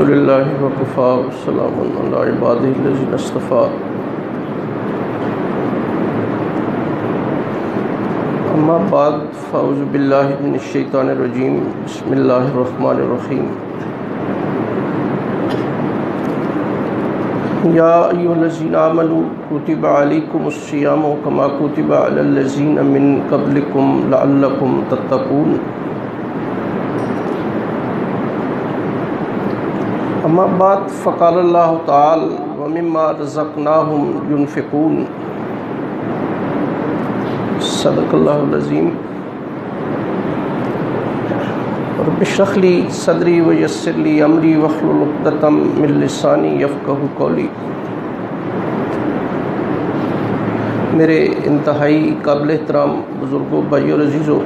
الحمدللہ وکفی والسلام علی عبادہ الذین اصطفی اما بعد فاعوذ باللہ من الشیطان الرجیم بسم اللہ الرحمن الرحیم یا ایھا الذین آمنوا کتب علیکم الصیام کما کتب علی الذین من قبلکم لعلکم تتقون اما بعد فقال اللہ تعالی ومما رزقناہم ينفقون صدق اللہ العظیم رب اشرح لی صدری ویسر لی امری واحلل عقدۃ من لسانی یفقہوا قولی۔ میرے انتہائی قابل احترام بزرگوں، بھائیوں اور عزیزوں،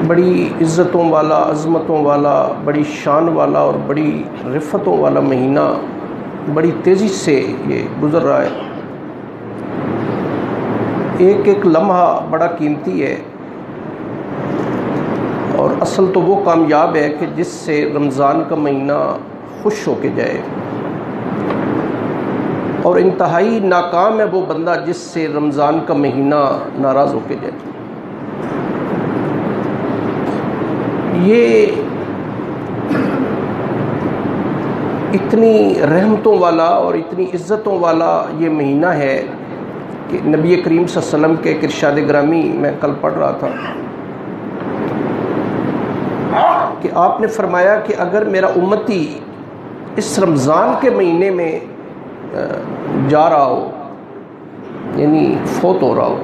بڑی عزتوں والا، عظمتوں والا، بڑی شان والا اور بڑی رفتوں والا مہینہ بڑی تیزی سے یہ گزر رہا ہے۔ ایک ایک لمحہ بڑا قیمتی ہے، اور اصل تو وہ کامیاب ہے کہ جس سے رمضان کا مہینہ خوش ہو کے جائے، اور انتہائی ناکام ہے وہ بندہ جس سے رمضان کا مہینہ ناراض ہو کے جائے۔ یہ اتنی رحمتوں والا اور اتنی عزتوں والا یہ مہینہ ہے کہ نبی کریم صلی اللہ علیہ وسلم کے ایک ارشاد گرامی میں کل پڑھ رہا تھا کہ آپ نے فرمایا کہ اگر میرا امتی اس رمضان کے مہینے میں جا رہا ہو، یعنی فوت ہو رہا ہو،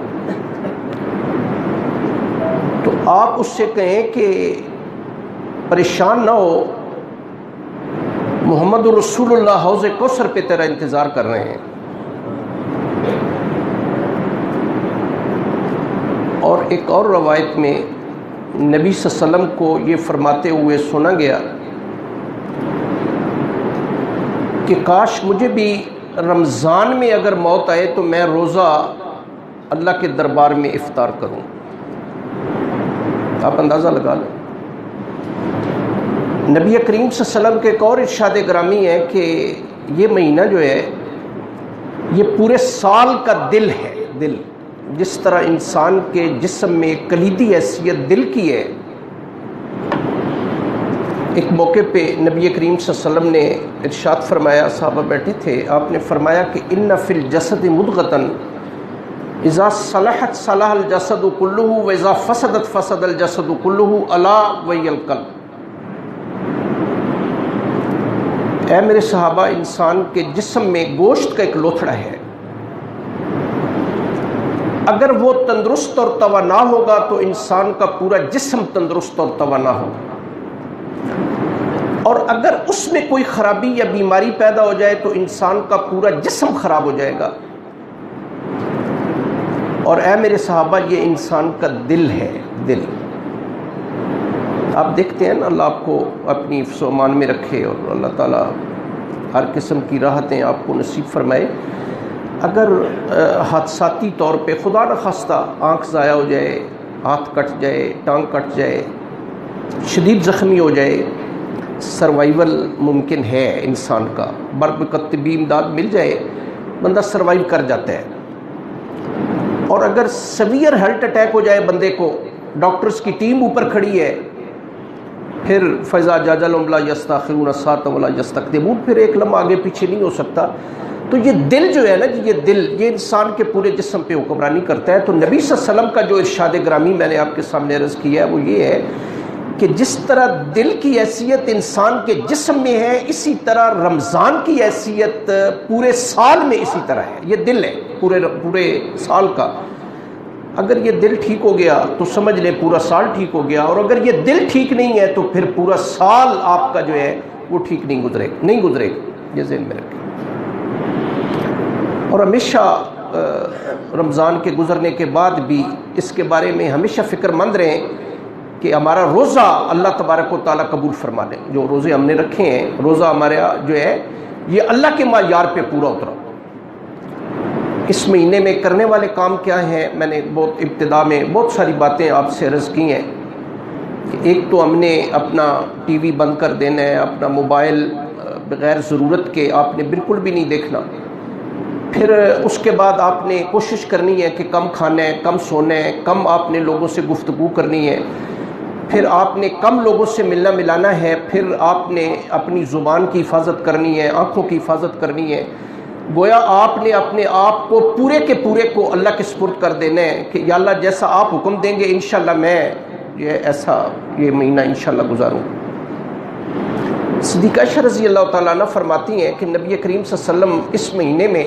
تو آپ اس سے کہیں کہ پریشان نہ ہو، محمد رسول اللہ حوض کوثر پہ تیرا انتظار کر رہے ہیں۔ اور ایک اور روایت میں نبی صلی اللہ علیہ وسلم کو یہ فرماتے ہوئے سنا گیا کہ کاش مجھے بھی رمضان میں اگر موت آئے تو میں روزہ اللہ کے دربار میں افطار کروں۔ آپ اندازہ لگا لیں، نبی کریم صلی اللہ علیہ وسلم کے ایک اور ارشاد گرامی ہے کہ یہ مہینہ جو ہے یہ پورے سال کا دل ہے۔ دل جس طرح انسان کے جسم میں کلیدی حیثیت دل کی ہے، ایک موقع پہ نبی کریم صلی اللہ علیہ وسلم نے ارشاد فرمایا، صحابہ بیٹھے تھے، آپ نے فرمایا کہ ان فی الجسد مضغۃ اذا صلحت صلح الجسد کلہ واذا فسدت فسد الجسد کلہ الا وہی القلب۔ اے میرے صحابہ، انسان کے جسم میں گوشت کا ایک لوتھڑا ہے، اگر وہ تندرست اور توانا ہوگا تو انسان کا پورا جسم تندرست اور توانا ہوگا، اور اگر اس میں کوئی خرابی یا بیماری پیدا ہو جائے تو انسان کا پورا جسم خراب ہو جائے گا۔ اور اے میرے صحابہ، یہ انسان کا دل ہے۔ دل آپ دیکھتے ہیں نا، اللہ آپ کو اپنی حفظ و امان میں رکھے، اور اللہ تعالیٰ ہر قسم کی راحتیں آپ کو نصیب فرمائے۔ اگر حادثاتی طور پہ خدا نخواستہ آنکھ ضائع ہو جائے، ہاتھ کٹ جائے، ٹانگ کٹ جائے، شدید زخمی ہو جائے، سروائیول ممکن ہے انسان کا، بربکت طبی امداد مل جائے، بندہ سروائیو کر جاتا ہے۔ اور اگر سیویئر ہارٹ اٹیک ہو جائے بندے کو، ڈاکٹرز کی ٹیم اوپر کھڑی ہے، پھر فَإِذَا جَاءَ لَا يَسْتَأْخِرُونَ سَاعَةً وَلَا يَسْتَقْدِمُونَ، پھر ایک لمحہ آگے پیچھے نہیں ہو سکتا۔ تو یہ دل جو ہے نا، یہ دل، یہ انسان کے پورے جسم پہ حکمرانی کرتا ہے۔ تو نبی صلی اللہ علیہ وسلم کا جو ارشاد گرامی میں نے آپ کے سامنے عرض کیا ہے وہ یہ ہے کہ جس طرح دل کی حیثیت انسان کے جسم میں ہے، اسی طرح رمضان کی حیثیت پورے سال میں اسی طرح ہے۔ یہ دل ہے پورے سال کا۔ اگر یہ دل ٹھیک ہو گیا تو سمجھ لیں پورا سال ٹھیک ہو گیا، اور اگر یہ دل ٹھیک نہیں ہے تو پھر پورا سال آپ کا جو ہے وہ ٹھیک نہیں گزرے گا۔ یہ ذہن میں رکھیں، اور ہمیشہ رمضان کے گزرنے کے بعد بھی اس کے بارے میں ہمیشہ فکر مند رہیں کہ ہمارا روزہ اللہ تبارک و تعالیٰ قبول فرما لے۔ جو روزے ہم نے رکھے ہیں، روزہ ہمارا جو ہے یہ اللہ کے معیار پہ پورا اترا۔ اس مہینے میں کرنے والے کام کیا ہیں، میں نے بہت ابتدا میں بہت ساری باتیں آپ سے عرض کی ہیں، ایک تو ہم نے اپنا ٹی وی بند کر دینا ہے، اپنا موبائل بغیر ضرورت کے آپ نے بالکل بھی نہیں دیکھنا. پھر اس کے بعد آپ نے کوشش کرنی ہے کہ کم کھانا ہے، کم سونا ہے، کم آپ نے لوگوں سے گفتگو کرنی ہے. پھر آپ نے کم لوگوں سے ملنا ملانا ہے. پھر آپ نے اپنی زبان کی حفاظت کرنی ہے، آنکھوں کی حفاظت کرنی ہے. گویا آپ نے اپنے آپ کو پورے کے پورے کو اللہ کے سپرد کر دینا ہے کہ یا اللہ جیسا آپ حکم دیں گے انشاءاللہ میں یہ مہینہ انشاءاللہ گزاروں. صدیقہ عائشہ رضی اللہ تعالیٰ عنہ فرماتی ہیں کہ نبی کریم صلی اللہ علیہ وسلم اس مہینے میں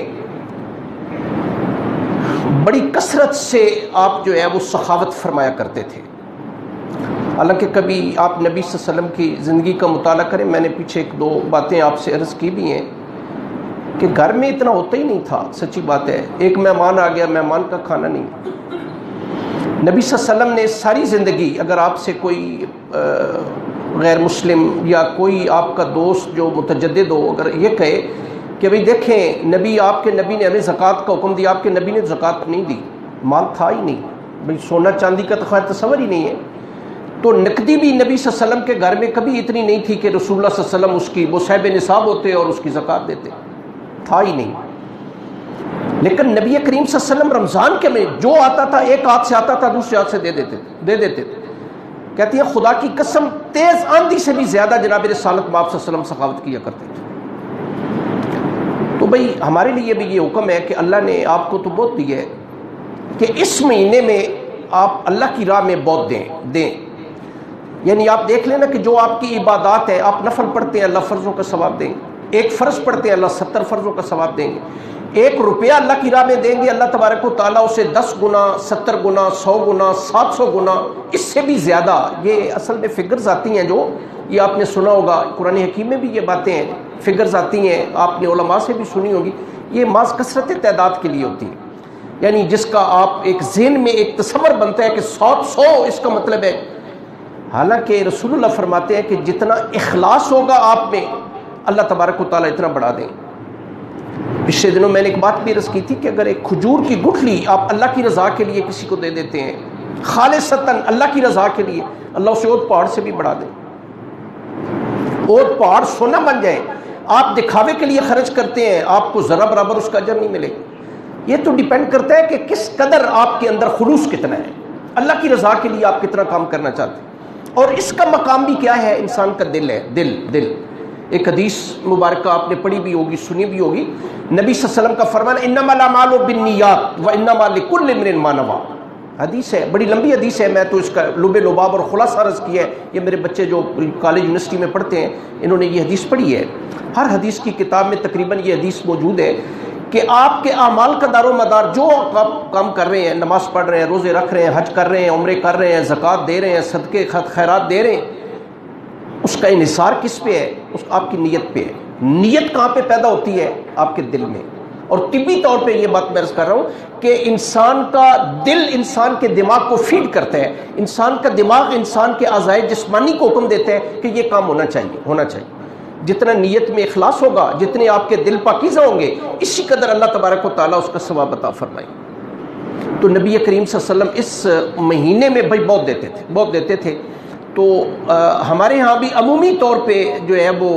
بڑی کثرت سے آپ جو ہے وہ سخاوت فرمایا کرتے تھے. حالانکہ کبھی آپ نبی صلی اللہ علیہ وسلم کی زندگی کا مطالعہ کریں، میں نے پیچھے ایک دو باتیں آپ سے عرض کی بھی ہیں کہ گھر میں اتنا ہوتا ہی نہیں تھا. سچی بات ہے، ایک مہمان آ گیا، مہمان کا کھانا نہیں. نبی صلی اللہ علیہ وسلم نے ساری زندگی، اگر آپ سے کوئی غیر مسلم یا کوئی آپ کا دوست جو متجدد ہو اگر یہ کہے کہ بھئی دیکھیں آپ کے نبی نے ہمیں زکوٰۃ کا حکم دیا، آپ کے نبی نے زکوٰۃ نہیں دی، مال تھا ہی نہیں، بھئی سونا چاندی کا تو خیر تصور ہی نہیں ہے. تو نقدی بھی نبی صلی اللہ علیہ وسلم کے گھر میں کبھی اتنی نہیں تھی کہ رسول اللہ صلی اللہ علیہ وسلم وہ صاحب نصاب ہوتے اور اس کی زکوٰۃ دیتے، تھا ہی نہیں. لیکن نبی کریم صلی اللہ علیہ وسلم رمضان کے میں جو آتا تھا ایک ہاتھ سے آتا تھا دوسرے ہاتھ سے دے دیتے تھے. کہتی ہے خدا کی قسم تیز آندھی سے بھی زیادہ جناب رسالت مآب صلی اللہ علیہ وسلم سخاوت کیا کرتے تھے. تو بھئی ہمارے لیے بھی یہ حکم ہے کہ اللہ نے آپ کو تو بہت دی ہے کہ اس مہینے میں آپ اللہ کی راہ میں بہت دیں. یعنی آپ دیکھ لینا کہ جو آپ کی عبادات ہے، آپ نفل پڑھتے ہیں اللہ فرضوں کا ثواب دیں گے، ایک فرض پڑھتے ہیں اللہ 70 فرضوں کا ثواب دیں گے. 1 روپیہ اللہ کی راہ میں دیں گے، اللہ تبارک و تعالیٰ اسے 10 گنا 70 گنا 100 گنا 700 گنا اس سے بھی زیادہ. یہ اصل میں فگرز آتی ہیں جو یہ آپ نے سنا ہوگا، قرآن حکیم میں بھی یہ باتیں ہیں، فگرز آتی ہیں، آپ نے علماء سے بھی سنی ہوگی. یہ محض کثرت تعداد کے لیے ہوتی ہیں، یعنی جس کا آپ ایک ذہن میں ایک تصور بنتا ہے کہ 100 اس کا مطلب ہے. حالانکہ رسول اللہ فرماتے ہیں کہ جتنا اخلاص ہوگا آپ میں اللہ تبارک و تعالیٰ اتنا بڑھا دیں. پچھلے دنوں میں نے ایک بات بھی عرض کی تھی کہ اگر ایک کھجور کی گٹھلی آپ اللہ کی رضا کے لیے کسی کو دے دیتے ہیں خالصتاً اللہ کی رضا کے لیے، اللہ اسے اود پہاڑ سے بھی بڑھا دے. اود پہاڑ سونا بن جائے. آپ دکھاوے کے لیے خرچ کرتے ہیں، آپ کو ذرا برابر اس کا اجر نہیں ملے. یہ تو ڈیپینڈ کرتا ہے کہ کس قدر آپ کے اندر خلوص کتنا ہے، اللہ کی رضا کے لیے آپ کتنا کام کرنا چاہتے ہیں. اور اس کا مقام بھی کیا ہے؟ انسان کا دل ہے. دل ایک حدیث مبارکہ آپ نے پڑھی بھی ہوگی، سنی بھی ہوگی. نبی صلی اللہ علیہ وسلم کا فرمان انما الاعمال بالنیات وانما لکل امرئ ما نوى. حدیث ہے، بڑی لمبی حدیث ہے، میں تو اس کا لب لباب اور خلاصہ عرض کیا ہے. یہ میرے بچے جو کالج یونیورسٹی میں پڑھتے ہیں انہوں نے یہ حدیث پڑھی ہے. ہر حدیث کی کتاب میں تقریباً یہ حدیث موجود ہے کہ آپ کے اعمال کا دار و مدار جو آپ کام کر رہے ہیں، نماز پڑھ رہے ہیں، روزے رکھ رہے ہیں، حج کر رہے ہیں، عمرے کر رہے ہیں، زکوٰۃ دے رہے ہیں، صدقے خیرات دے رہے ہیں، اس کا انحصار کس پہ ہے؟ اس آپ کی نیت پہ ہے. نیت کہاں پہ پیدا ہوتی ہے؟ آپ کے دل میں. اور طبی طور پہ یہ بات میں عرض کر رہا ہوں کہ انسان کا دل انسان کے دماغ کو فیڈ کرتا ہے. انسان کا دماغ انسان کے اعضائے جسمانی کو حکم دیتا ہے کہ یہ کام ہونا چاہیے. جتنا نیت میں اخلاص ہوگا، جتنے آپ کے دل پاکیزہ ہوں گے، اسی قدر اللہ تبارک و تعالیٰ اس کا ثواب عطا فرمائے. تو نبی کریم صلی اللہ علیہ وسلم اس مہینے میں بھائی بہت دیتے تھے. تو ہمارے ہاں بھی عمومی طور پہ جو ہے وہ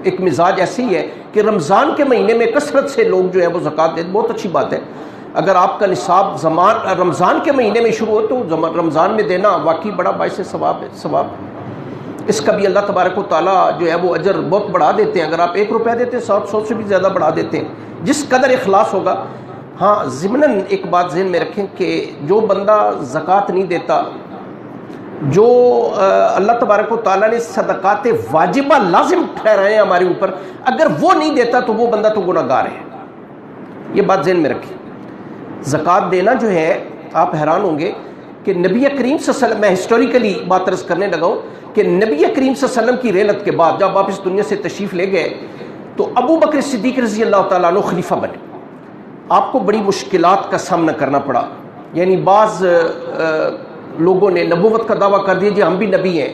ایک مزاج ایسی ہے کہ رمضان کے مہینے میں کثرت سے لوگ جو ہے وہ زکوٰۃ دیتے. بہت اچھی بات ہے. اگر آپ کا نصاب رمضان کے مہینے میں شروع ہو تو رمضان میں دینا واقعی بڑا باعث ثواب. اس کا بھی اللہ تبارک و تعالیٰ جو ہے وہ اجر بہت بڑھا دیتے ہیں. اگر آپ 1 روپیہ دیتے ہیں 100 سے بھی زیادہ بڑھا دیتے ہیں، جس قدر اخلاص ہوگا. ہاں ضمناً ایک بات ذہن میں رکھیں کہ جو بندہ زکوٰۃ نہیں دیتا، جو اللہ تبارک و تعالیٰ نے صدقات واجبہ لازم ٹھہرائے ہیں ہمارے اوپر، اگر وہ نہیں دیتا تو وہ بندہ تو گناہ گار ہے. یہ بات ذہن میں رکھیں. زکوٰۃ دینا جو ہے، آپ حیران ہوں گے کہ نبی کریم صلی اللہ علیہ وسلم، میں ہسٹوریکلی بات عرض کرنے لگا ہوں کہ نبی کریم صلی اللہ علیہ وسلم کی رحلت کے بعد جب آپ اس دنیا سے تشریف لے گئے تو ابو بکر صدیق رضی اللہ تعالیٰ عنہ خلیفہ بنے. آپ کو بڑی مشکلات کا سامنا کرنا پڑا. یعنی بعض لوگوں نے نبوت کا دعویٰ کر دیا جی ہم بھی نبی ہیں،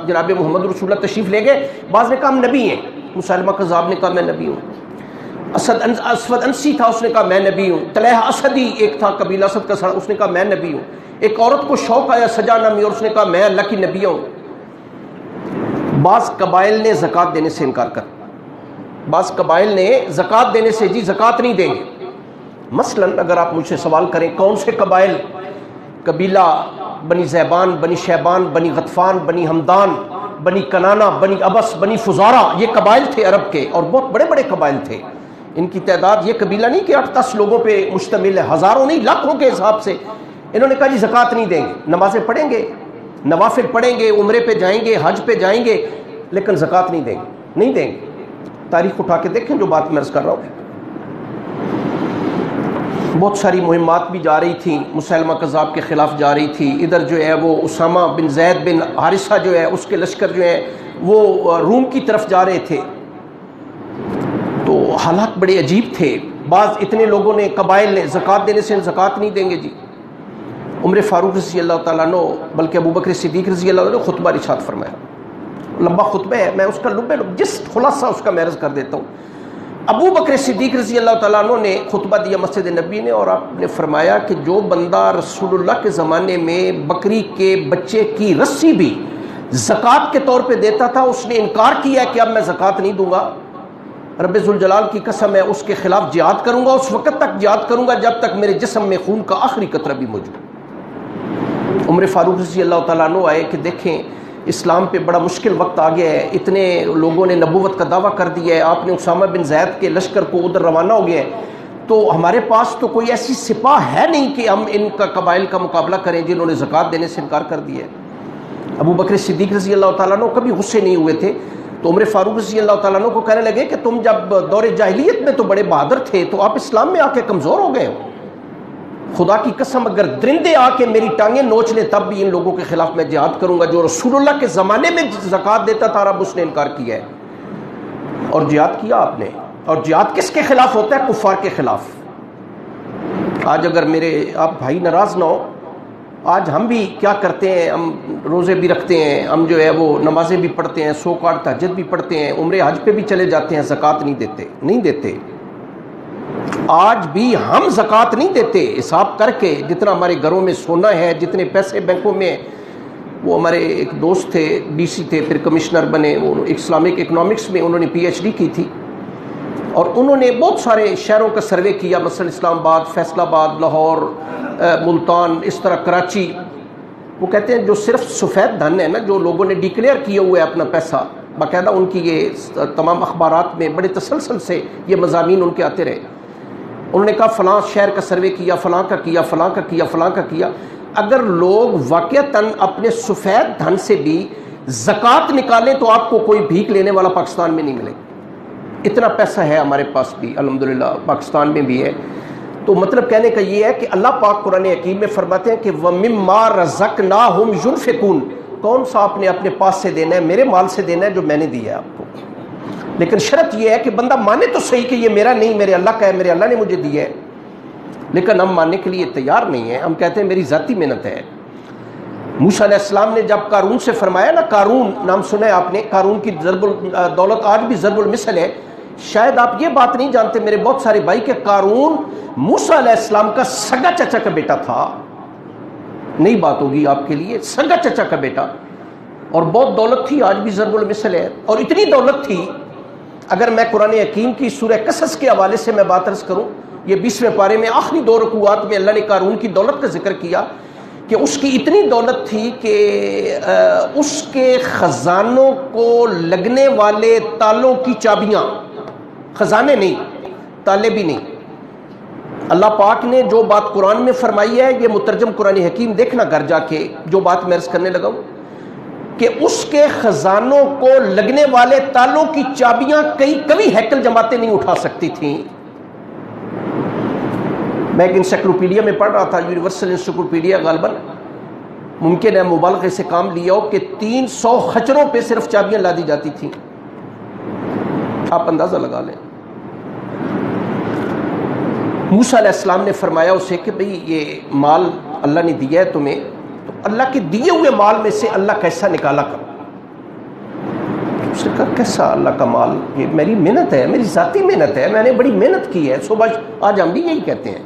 جناب محمد رسول اللہ تشریف لے گئے. بعض نے کہا ہم نبی ہیں. مسلمہ کذاب نے کہا میں نبی ہوں. اسود انسی تھا، اس نے کہا میں نبی ہوں. طلحہ اسدی ایک تھا قبیلہ اسد کا سر، اس نے کہا میں نبی ہوں. ایک عورت کو شوق آیا سجا نامی، اور اس نے کہا میں اللہ کی نبی ہوں. بعض قبائل نے زکوٰۃ دینے سے انکار کر، بعض قبائل نے زکوٰۃ دینے سے جی زکوٰۃ نہیں دیں گے. مثلا اگر آپ مجھ سے سوال کریں کون سے قبائل، قبیلہ بنی زیبان، بنی شیبان، بنی غطفان، بنی ہمدان، بنی کنانہ، بنی ابس، بنی فزارہ، یہ قبائل تھے عرب کے اور بہت بڑے بڑے قبائل تھے. ان کی تعداد، یہ قبیلہ نہیں کہ 8-10 لوگوں پہ مشتمل ہے، ہزاروں نہیں لاکھوں کے حساب سے. انہوں نے کہا جی زکوٰۃ نہیں دیں گے، نمازیں پڑھیں گے، نوافل پڑھیں گے، عمرے پہ جائیں گے، حج پہ جائیں گے، لیکن زکوٰۃ نہیں دیں گے، نہیں دیں گے. تاریخ اٹھا کے دیکھیں جو بات میں عرض کر رہا ہوں. بہت ساری مہمات بھی جا رہی تھیں، مسیلمہ کذاب کے خلاف جا رہی تھی. ادھر جو ہے وہ اسامہ بن زید بن حارثہ جو ہے اس کے لشکر جو ہے وہ روم کی طرف جا رہے تھے. تو حالات بڑے عجیب تھے. بعض اتنے لوگوں نے قبائل نے زکوٰۃ دینے سے زکوٰۃ نہیں دیں گے جی. عمر فاروق رضی اللہ تعالیٰ عنہ بلکہ ابوبکر صدیق رضی اللہ عنہ نے خطبہ ارشاد فرمایا. لمبا خطبہ ہے، میں اس کا جس خلاصہ اس کا میں عرض کر دیتا ہوں. ابو بکر صدیق رضی اللہ تعالیٰ عنہ نے خطبہ دیا مسجد نبی نے، اور آپ نے فرمایا کہ جو بندہ رسول اللہ کے زمانے میں بکری کے بچے کی رسی بھی زکوٰۃ کے طور پہ دیتا تھا، اس نے انکار کیا کہ اب میں زکوٰۃ نہیں دوں گا. رب ذوالجلال کی قسم ہے اس کے خلاف جہاد کروں گا، اس وقت تک جہاد کروں گا جب تک میرے جسم میں خون کا آخری قطرہ بھی موجود. عمر فاروق رضی اللہ تعالیٰ عنہ آئے کہ دیکھیں اسلام پہ بڑا مشکل وقت آ گیا ہے، اتنے لوگوں نے نبوت کا دعویٰ کر دیا ہے، آپ نے اسامہ بن زید کے لشکر کو ادھر روانہ ہو گیا ہے، تو ہمارے پاس تو کوئی ایسی سپاہ ہے نہیں کہ ہم ان کا قبائل کا مقابلہ کریں جنہوں نے زکوٰۃ دینے سے انکار کر دیا ہے. ابو بکر صدیق رضی اللہ تعالیٰ عنہ کبھی غصے نہیں ہوئے تھے. تو عمر فاروق رضی اللہ تعالیٰ عنہ کو کہنے لگے کہ تم جب دور جاہلیت میں تو بڑے بہادر تھے، تو آپ اسلام میں آ کے کمزور ہو گئے ہو. خدا کی قسم اگر درندے آ کے میری ٹانگیں نوچ لیں تب بھی ان لوگوں کے خلاف میں جہاد کروں گا. جو رسول اللہ کے زمانے میں زکوٰۃ دیتا تھا رب اس نے انکار کیا ہے. اور جہاد کیا آپ نے. اور جہاد کس کے خلاف ہوتا ہے؟ کفار کے خلاف. آج اگر میرے آپ بھائی ناراض نہ ہو، آج ہم بھی کیا کرتے ہیں، ہم روزے بھی رکھتے ہیں، ہم جو ہے وہ نمازیں بھی پڑھتے ہیں، سو کاٹ تہجد بھی پڑھتے ہیں، عمرے حج پہ بھی چلے جاتے ہیں، زکوٰۃ نہیں دیتے. آج بھی ہم زکوٰۃ نہیں دیتے. حساب کر کے جتنا ہمارے گھروں میں سونا ہے، جتنے پیسے بینکوں میں. وہ ہمارے ایک دوست تھے، ڈی سی تھے، پھر کمشنر بنے، وہ اسلامک اکنامکس میں انہوں نے PhD کی تھی، اور انہوں نے بہت سارے شہروں کا سروے کیا، مثلا اسلام آباد، فیصل آباد، لاہور، ملتان، اس طرح کراچی. وہ کہتے ہیں جو صرف سفید دھن ہے نا، جو لوگوں نے ڈکلیئر کیے ہوئے اپنا پیسہ، باقاعدہ ان کی یہ تمام اخبارات میں بڑے تسلسل سے یہ مضامین ان کے آتے رہے. انہوں نے کہا فلاں شہر کا سروے کیا، فلاں کا کیا، فلاں کا کیا، فلاں کا کیا. اگر لوگ واقعتاً اپنے سفید دھن سے بھی زکوٰۃ نکالیں تو آپ کو کوئی بھیک لینے والا پاکستان میں نہیں ملے. اتنا پیسہ ہے ہمارے پاس بھی الحمدللہ، پاکستان میں بھی ہے. تو مطلب کہنے کا یہ ہے کہ اللہ پاک قرآن حکیم میں فرماتے ہیں کہ وَمِمَّا رَزَقْنَاهُمْ يُنْفِقُونَ. کون سا آپ نے اپنے پاس سے دینا ہے؟ میرے مال سے دینا ہے جو میں نے دیا ہے آپ کو. لیکن شرط یہ ہے کہ بندہ مانے تو صحیح کہ یہ میرا نہیں، میرے اللہ کا ہے، میرے اللہ نے مجھے دیا ہے. لیکن ہم ماننے کے لیے تیار نہیں ہیں. ہم کہتے ہیں میری ذاتی محنت ہے. موسیٰ علیہ السلام نے جب قارون سے فرمایا نا، قارون نام سنا ہے آپ نے، قارون کی ضرب دولت آج بھی ضرب المثل ہے. شاید آپ یہ بات نہیں جانتے میرے بہت سارے بھائی کہ قارون موسیٰ علیہ السلام کا سگا چچا کا بیٹا تھا. نئی بات ہوگی آپ کے لیے، سگا چچا کا بیٹا، اور بہت دولت تھی، آج بھی ضرب المثل ہے. اور اتنی دولت تھی، اگر میں قرآن حکیم کی سورہ قصص کے حوالے سے میں بات عرض کروں، یہ 20ویں پارے میں آخری 2 رکوعات میں اللہ نے قارون کی دولت کا ذکر کیا کہ اس کی اتنی دولت تھی کہ اس کے خزانوں کو لگنے والے تالوں کی چابیاں، خزانے نہیں، تالے بھی نہیں. اللہ پاک نے جو بات قرآن میں فرمائی ہے، یہ مترجم قرآن حکیم دیکھنا گھر جا کے، جو بات میں عرض کرنے لگا ہوں کہ اس کے خزانوں کو لگنے والے تالوں کی چابیاں کبھی ہیکل جماعتیں نہیں اٹھا سکتی تھیں. میں ایک انسائکلوپیڈیا میں پڑھ رہا تھا، یونیورسل انسائکلوپیڈیا، غالباً ممکن ہے مبالغے سے کام لیا ہو، کہ 300 خچروں پہ صرف چابیاں لادی جاتی تھیں. آپ اندازہ لگا لیں. موسیٰ علیہ السلام نے فرمایا اسے کہ بھئی یہ مال اللہ نے دیا ہے تمہیں، تو اللہ کے دیے ہوئے مال میں سے اللہ کیسا نکالا کرو. اس نے کہا کیسا اللہ کا مال؟ یہ میری محنت ہے، میری ذاتی محنت ہے، میں نے بڑی محنت کی ہے. صبح آج ہم بھی یہی کہتے ہیں،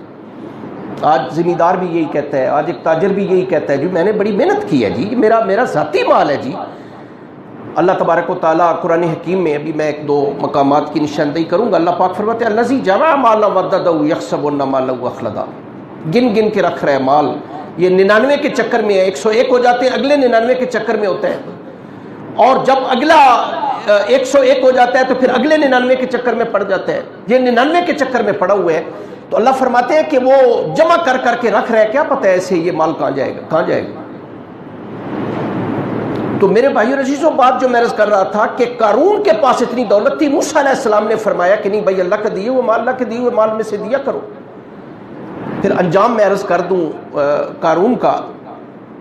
آج زمیندار بھی یہی کہتا ہے، آج ایک تاجر بھی یہی کہتا ہے جی میں نے بڑی محنت کی ہے جی، میرا ذاتی مال ہے جی. اللہ تبارک و تعالیٰ قرآن حکیم میں، ابھی میں ایک دو مقامات کی نشاندہی کروں گا، اللہ پاک فرماتے ہیں الذی جمع مالا وعددہ یحسب ان مالہ اخلدا. گن گن کے رکھ رہا ہے مال، یہ 99 کے چکر میں ہے، 101 ہو جاتے ہیں، اگلے 99 کے چکر میں ہوتا ہے، اور جب اگلا 101 ہو جاتا ہے تو پھر اگلے 99 کے چکر میں پڑ جاتا ہے. یہ 99 کے چکر میں پڑا ہوا ہے. تو اللہ فرماتے ہیں کہ وہ جمع کر کر کے رکھ رہا ہے، کیا پتہ ہے ایسے یہ مال کہاں جائے گا، کہاں جائے گا. تو میرے بھائیو عزیزو، بات جو میں عرض کر رہا تھا کہ قارون کے پاس اتنی دولت تھی، موسیٰ علیہ السلام نے فرمایا کہ نہیں بھائی اللہ کا دیے ہوئے مال، اللہ کے دیے ہوئے مال میں سے دیا کرو. پھر انجام میں عرض کر دوں قارون کا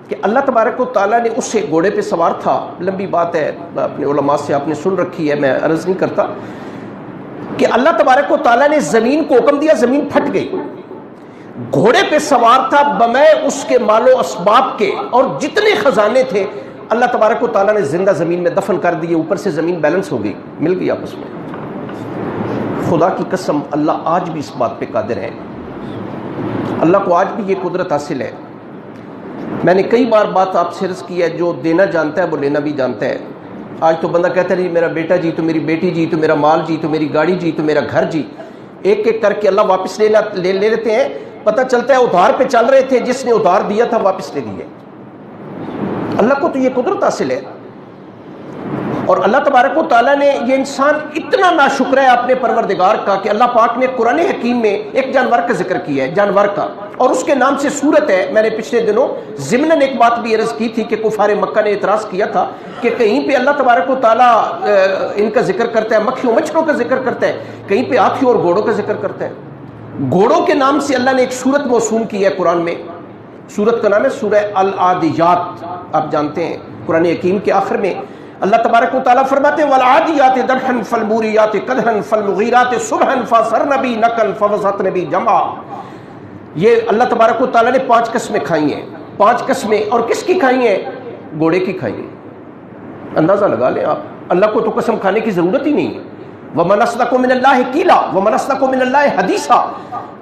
کہ اللہ تبارک و تعالیٰ نے اس سے گھوڑے پہ سوار تھا، لمبی بات ہے، اپنے علماء سے آپ نے سن رکھی ہے، میں عرض نہیں کرتا، کہ اللہ تبارک و تعالیٰ نے زمین کو حکم دیا، زمین پھٹ گئی، گھوڑے پہ سوار تھا بمے اس کے مال و اسباب کے، اور جتنے خزانے تھے اللہ تبارک و تعالیٰ نے زندہ زمین میں دفن کر دیے، اوپر سے زمین بیلنس ہو گئی، مل گئی آپس میں. خدا کی قسم اللہ آج بھی اس بات پہ قادر ہے، اللہ کو آج بھی یہ قدرت حاصل ہے. میں نے کئی بار بات آپ سے عرض کی ہے، جو دینا جانتا ہے وہ لینا بھی جانتا ہے. آج تو بندہ کہتا ہے جی میرا بیٹا جی، تو میری بیٹی جی، تو میرا مال جی، تو میری گاڑی جی، تو میرا گھر جی، ایک ایک کر کے اللہ واپس لے لیتے ہیں. پتہ چلتا ہے ادھار پہ چل رہے تھے، جس نے ادھار دیا تھا واپس لے لیے. اللہ کو تو یہ قدرت حاصل ہے. اور اللہ تبارک و تعالیٰ نے، یہ انسان اتنا ناشکر ہے اپنے پروردگار کا کہ اللہ پاک نے قرآن حکیم میں ایک جانور کا ذکر کیا ہے، جانور کا، اور اس کے نام سے سورت ہے. میں نے پچھلے دنوں ضمناً ایک بات بھی عرض کی تھی کہ کفار مکہ نے اعتراض کیا تھا کہ کہیں پہ اللہ تبارک و تعالیٰ ان کا ذکر کرتا ہے، مکھیوں مچھروں کا ذکر کرتا ہے، کہیں پہ ہاتھیوں اور گھوڑوں کا ذکر کرتا ہے. گھوڑوں کے نام سے اللہ نے ایک سورت موسوم کی ہے قرآن میں. سورت کا نام ہے سورہ العادیات. آپ جانتے ہیں قرآن حکیم کے آخر میں اللہ تبارک و تعالیٰ فرماتے ہیں والعادیات ضبحا فالموریات قدحا فالمغیرات صبحا فاثرن به نقعا فوسطن به جمعا. یہ اللہ تبارک و تعالیٰ نے 5 قسمیں کھائی ہیں، 5 قسمیں، اور کس کی کھائی ہیں؟ گھوڑے کی کھائی ہیں. اندازہ لگا لیں آپ، اللہ کو تو قسم کھانے کی ضرورت ہی نہیں ہے. وَمَنْ أَصْدَقُ مِنَ اللَّهِ قِيلًا وَمَنْ أَصْدَقُ مِنَ اللَّهِ حَدِيثًا.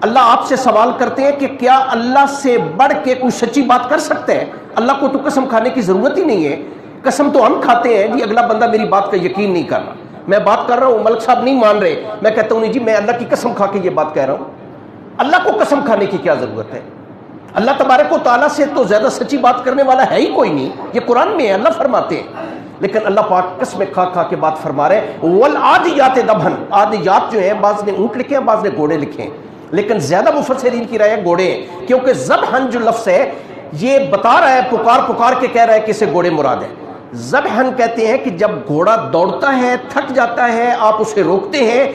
اللہ آپ سے سوال کرتے ہیں کہ کیا اللہ سے بڑھ کے کوئی سچی بات کر سکتا ہے؟ اللہ کو تو قسم کھانے کی ضرورت ہی نہیں ہے. قسم تو ہم کھاتے ہیں جی، اگلا بندہ میری بات کا یقین نہیں کر رہا، میں بات کر رہا ہوں، ملک صاحب نہیں مان رہے، میں کہتا ہوں نہیں جی میں اللہ کی قسم کھا کے یہ بات کہہ رہا ہوں. اللہ کو قسم کھانے کی کیا ضرورت ہے؟ اللہ تبارک و تعالیٰ سے تو زیادہ سچی بات کرنے والا ہے ہی کوئی نہیں. یہ قرآن میں ہے، اللہ فرماتے ہیں. لیکن اللہ پاک قسمیں کھا کھا کے بات فرما رہے ہیں. والعادیات ضبحا. عادیات جو ہیں بعض نے اونٹ لکھے ہیں، بعض نے گھوڑے لکھے ہیں، لیکن زیادہ مفسرین کی رائے ہے گھوڑے ہیں، کیونکہ ضبحن جو لفظ ہے یہ بتا رہا ہے، پکار کے کہہ رہا ہے کہ اسے گھوڑے مراد ہے. ضبحن کہتے ہیں کہ جب گھوڑا دوڑتا ہے، تھک جاتا ہے، آپ اسے روکتے ہیں،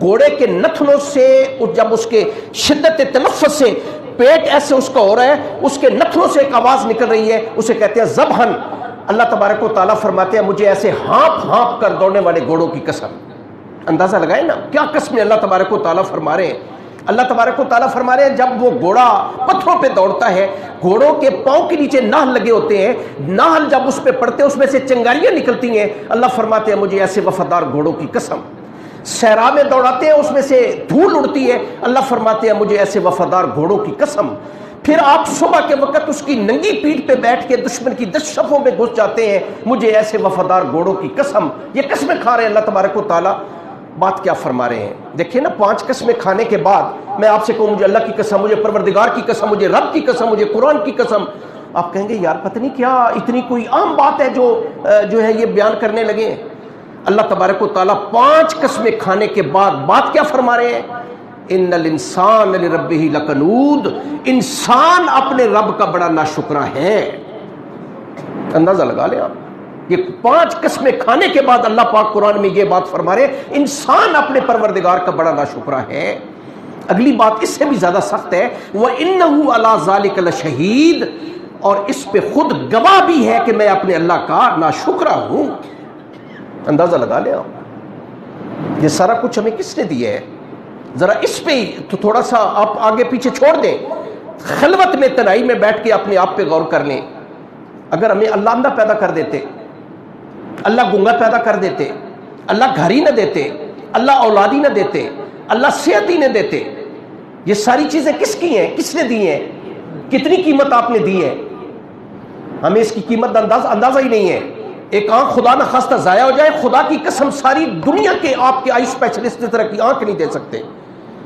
گھوڑے کے نتنوں سے جب اس کے شدت تنفس سے پیٹ ایسے اس کا ہو رہا ہے، اس کے نتنوں سے ایک آواز نکل رہی ہے، اسے کہتے ہیں ضبحن. اللہ تبارک و تعالیٰ فرماتے ہیں مجھے ایسے ہانپ کر دوڑنے والے گھوڑوں کی قسم. اندازہ لگائیں نا کیا قسمیں اللہ تبارک و تعالیٰ فرما رہے ہیں. اللہ تبارک و تعالیٰ فرما رہے ہیں جب وہ گھوڑا پتھروں پہ دوڑتا ہے، گھوڑوں کے پاؤں کے نیچے ناہل لگے ہوتے ہیں، ناہل جب اس پہ پڑتے ہیں اس میں سے چنگاریاں نکلتی ہیں. اللہ فرماتے ہیں مجھے ایسے وفادار گھوڑوں کی قسم. صحرا میں دوڑاتے ہیں، اس میں سے دھول اڑتی ہے، اللہ فرماتے ہیں مجھے ایسے وفادار گھوڑوں کی قسم. پھر آپ صبح کے وقت اس کی ننگی پیٹھ پہ بیٹھ کے دشمن کی 10 صفوں میں گھس جاتے ہیں، مجھے ایسے وفادار گھوڑوں کی قسم. یہ قسمیں کھا رہے ہیں اللہ تبارک و تعالیٰ. بات کیا فرما رہے ہیں دیکھیں نا، 5 قسمیں کھانے کے بعد میں آپ سے کہوں مجھے اللہ کی قسم، مجھے پروردگار کی قسم، مجھے رب کی قسم، مجھے قرآن کی قسم. آپ کہیں گے یار پتہ نہیں کیا اتنی کوئی عام بات ہے جو ہے یہ بیان کرنے لگے ہیں. اللہ تبارک و تعالیٰ 5 قسمیں کھانے کے بعد بات کیا فرما رہے ہیں؟ ان الانسان لربہ لکنود. انسان اپنے رب کا بڑا ناشکرا ہے. اندازہ لگا لیں آپ، یہ 5 قسمیں کھانے کے بعد اللہ پاک قرآن میں یہ بات فرما رہے ہیں انسان اپنے پروردگار کا بڑا ناشکرا ہے. اگلی بات اس سے بھی زیادہ سخت ہے، وَإِنَّهُ عَلَىٰ ذَلِكَ لَشَهِيدٌ. اور اس پہ خود گواہ بھی ہے کہ میں اپنے اللہ کا ناشکرا ہوں. اندازہ لگا لیں آپ، یہ سارا کچھ ہمیں کس نے دیا ہے؟ ذرا اس پہ تو تھوڑا سا آپ آگے پیچھے چھوڑ دیں، خلوت میں تنہائی میں بیٹھ کے اپنے آپ پہ غور کر لیں. اگر ہمیں اللہ اندھا پیدا کر دیتے، اللہ گنگا پیدا کر دیتے، اللہ گھر ہی نہ دیتے، اللہ اولاد ہی نہ دیتے، اللہ صحت ہی نہ دیتے، یہ ساری چیزیں کس کی ہیں؟ کس نے دی ہیں؟ کتنی قیمت آپ نے دی ہے؟ ہمیں اس کی قیمت اندازہ ہی نہیں ہے۔ ایک آنکھ خدا نہ خواستہ ضائع ہو جائے، خدا کی قسم ساری دنیا کے آپ کے آئی اسپیشلسٹ اس طرح کی آنکھ نہیں دے سکتے،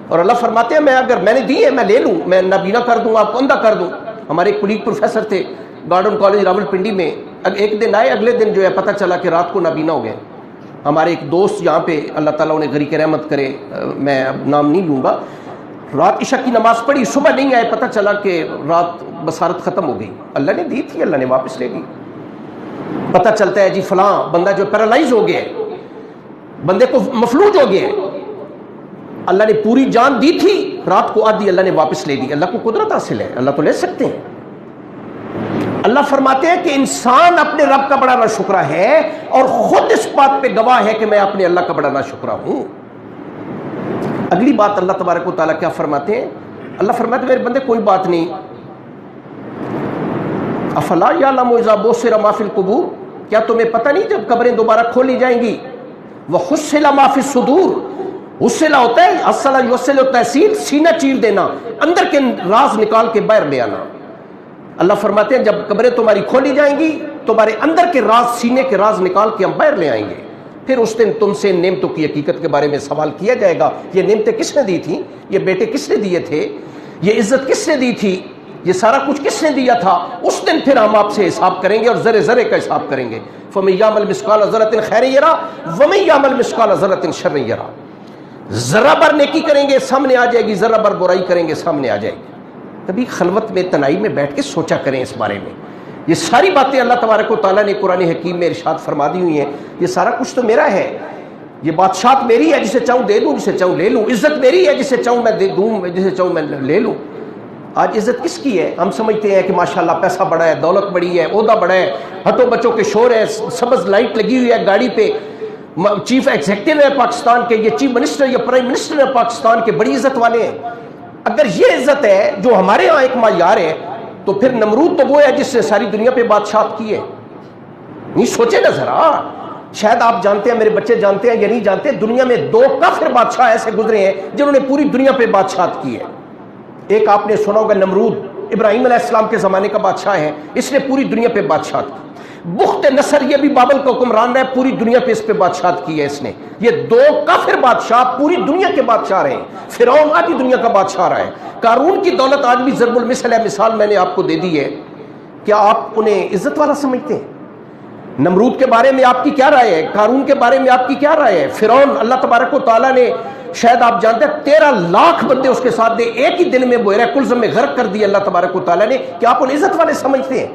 اور اللہ فرماتے ہیں میں نے دی ہے میں لے لوں، میں نابینا کر دوں، آپ کو اندھا کر دوں۔ ہمارے ایک کلیگ پروفیسر تھے گارڈن کالج راولپنڈی میں، ایک دن آئے، اگلے دن جو ہے پتہ چلا کہ رات کو نابینا ہو گئے۔ ہمارے ایک دوست یہاں پہ اللہ تعالیٰ انہیں غریق رحمت کرے، میں اب نام نہیں لوں گا، رات عشاء کی نماز پڑھی، صبح نہیں آئے، پتہ چلا کہ رات بصارت ختم ہو گئی، اللہ نے دی تھی، اللہ نے واپس لے لی۔ پتہ چلتا ہے جی فلاں بندہ جو پیرالائز ہو گیا ہے، بندے کو مفلوج ہو گیا ہے، اللہ نے پوری جان دی تھی، رات کو آدھی اللہ نے واپس لے لی۔ اللہ کو قدرت حاصل ہے، اللہ تو لے سکتے ہیں۔ اللہ فرماتے ہیں کہ انسان اپنے رب کا بڑا ناشکرا ہے، اور خود اس بات پہ گواہ ہے کہ میں اپنے اللہ کا بڑا ناشکرا ہوں۔ اگلی بات اللہ تبارک و تعالیٰ کیا فرماتے ہیں؟ اللہ فرماتے ہیں میرے بندے کوئی بات نہیں، افلا یعلم اذا بؤثر ما فی القبور، کیا تمہیں پتہ نہیں جب قبریں دوبارہ کھولی جائیں گی، وحصل ما فی الصدور، حصلہ ہوتا ہے، اصلہ یوصل تحصیل، سینہ چیر دینا، اندر کے راز نکال کے باہر لے آنا۔ اللہ فرماتے ہیں جب قبریں تمہاری کھولی جائیں گی، تمہارے اندر کے راز، سینے کے راز نکال کے ہم باہر لے آئیں گے، پھر اس دن تم سے نعمتوں کی حقیقت کے بارے میں سوال کیا جائے گا۔ یہ نعمتیں کس نے دی تھیں؟ یہ بیٹے کس نے دیے تھے؟ یہ عزت کس نے دی تھی؟ یہ سارا کچھ کس نے دیا تھا؟ اس دن پھر ہم آپ سے حساب کریں گے، اور ذرے ذرے کا حساب کریں گے۔ فَمَن يَعْمَلْ مِثْقَالَ ذَرَّةٍ خَيْرًا يَرَهُ وَمَن يَعْمَلْ مِثْقَالَ ذَرَّةٍ شَرًّا يَرَهُ، ذرہ بر نیکی کریں گے سامنے آ جائے گی، ذرہ بر برائی کریں گے سامنے آ جائے گی۔ کبھی خلوت میں، تنہائی میں بیٹھ کے سوچا کریں اس بارے میں۔ یہ ساری باتیں اللہ تبارک و تعالیٰ نے قرآن حکیم میں ارشاد فرما دی ہوئی ہیں، یہ سارا کچھ تو میرا ہے، یہ بادشاہت میری ہے، جسے چاہوں دے دوں، جسے چاہوں لے لوں، عزت میری ہے، جسے چاہوں میں دے دوں، جسے چاہوں میں لے لوں۔ آج عزت کس کی ہے؟ ہم سمجھتے ہیں کہ ماشاءاللہ پیسہ بڑا ہے، دولت بڑی ہے، عہدہ بڑا ہے، ہٹو بچوں کے شور ہے، سبز لائٹ لگی ہوئی ہے گاڑی پہ، چیف ایگزیکٹو ہے پاکستان کے، یہ چیف منسٹر یا پرائم منسٹر ہے پاکستان کے، بڑی عزت والے ہیں۔ اگر یہ عزت ہے جو ہمارے ہاں ایک معیار ہے، تو پھر نمرود تو وہ ہے جس نے ساری دنیا پہ بادشاہت کی ہے۔ نہیں سوچے نا ذرا، شاید آپ جانتے ہیں، میرے بچے جانتے ہیں یا نہیں جانتے، دنیا میں 2 کافر بادشاہ ایسے گزرے ہیں جنہوں نے پوری دنیا پہ بادشاہت کی ہے۔ ایک آپ نے سنا ہوگا نمرود، ابراہیم علیہ السلام کے زمانے کا بادشاہ ہے، اس نے پوری دنیا پہ بادشاہت کی۔ بخت نصر، یہ بھی بابل کا حکمران ہے، پوری دنیا پہ اس پہ بادشاہت کی ہے اس نے۔ یہ 2 کافر بادشاہ پوری دنیا کے بادشاہ رہے ہیں۔ فرعون آدھی دنیا کا بادشاہ رہا ہے۔ قارون کی دولت آج بھی ضرب المثل ہے، مثال میں نے آپ کو دے دی ہے۔ کیا آپ انہیں عزت والا سمجھتے ہیں؟ نمرود کے بارے میں آپ کی کیا رائے ہے؟ قارون کے بارے میں آپ کی کیا رائے ہے؟ فرعون، اللہ تبارک و تعالیٰ نے، شاید آپ جانتے ہیں 13 لاکھ بندے اس کے ساتھ دے، ایک ہی دن میں بحیرہ کلزم میں غرق کر دیا اللہ تبارک و تعالیٰ نے۔ کیا آپ انہیں عزت والے سمجھتے ہیں؟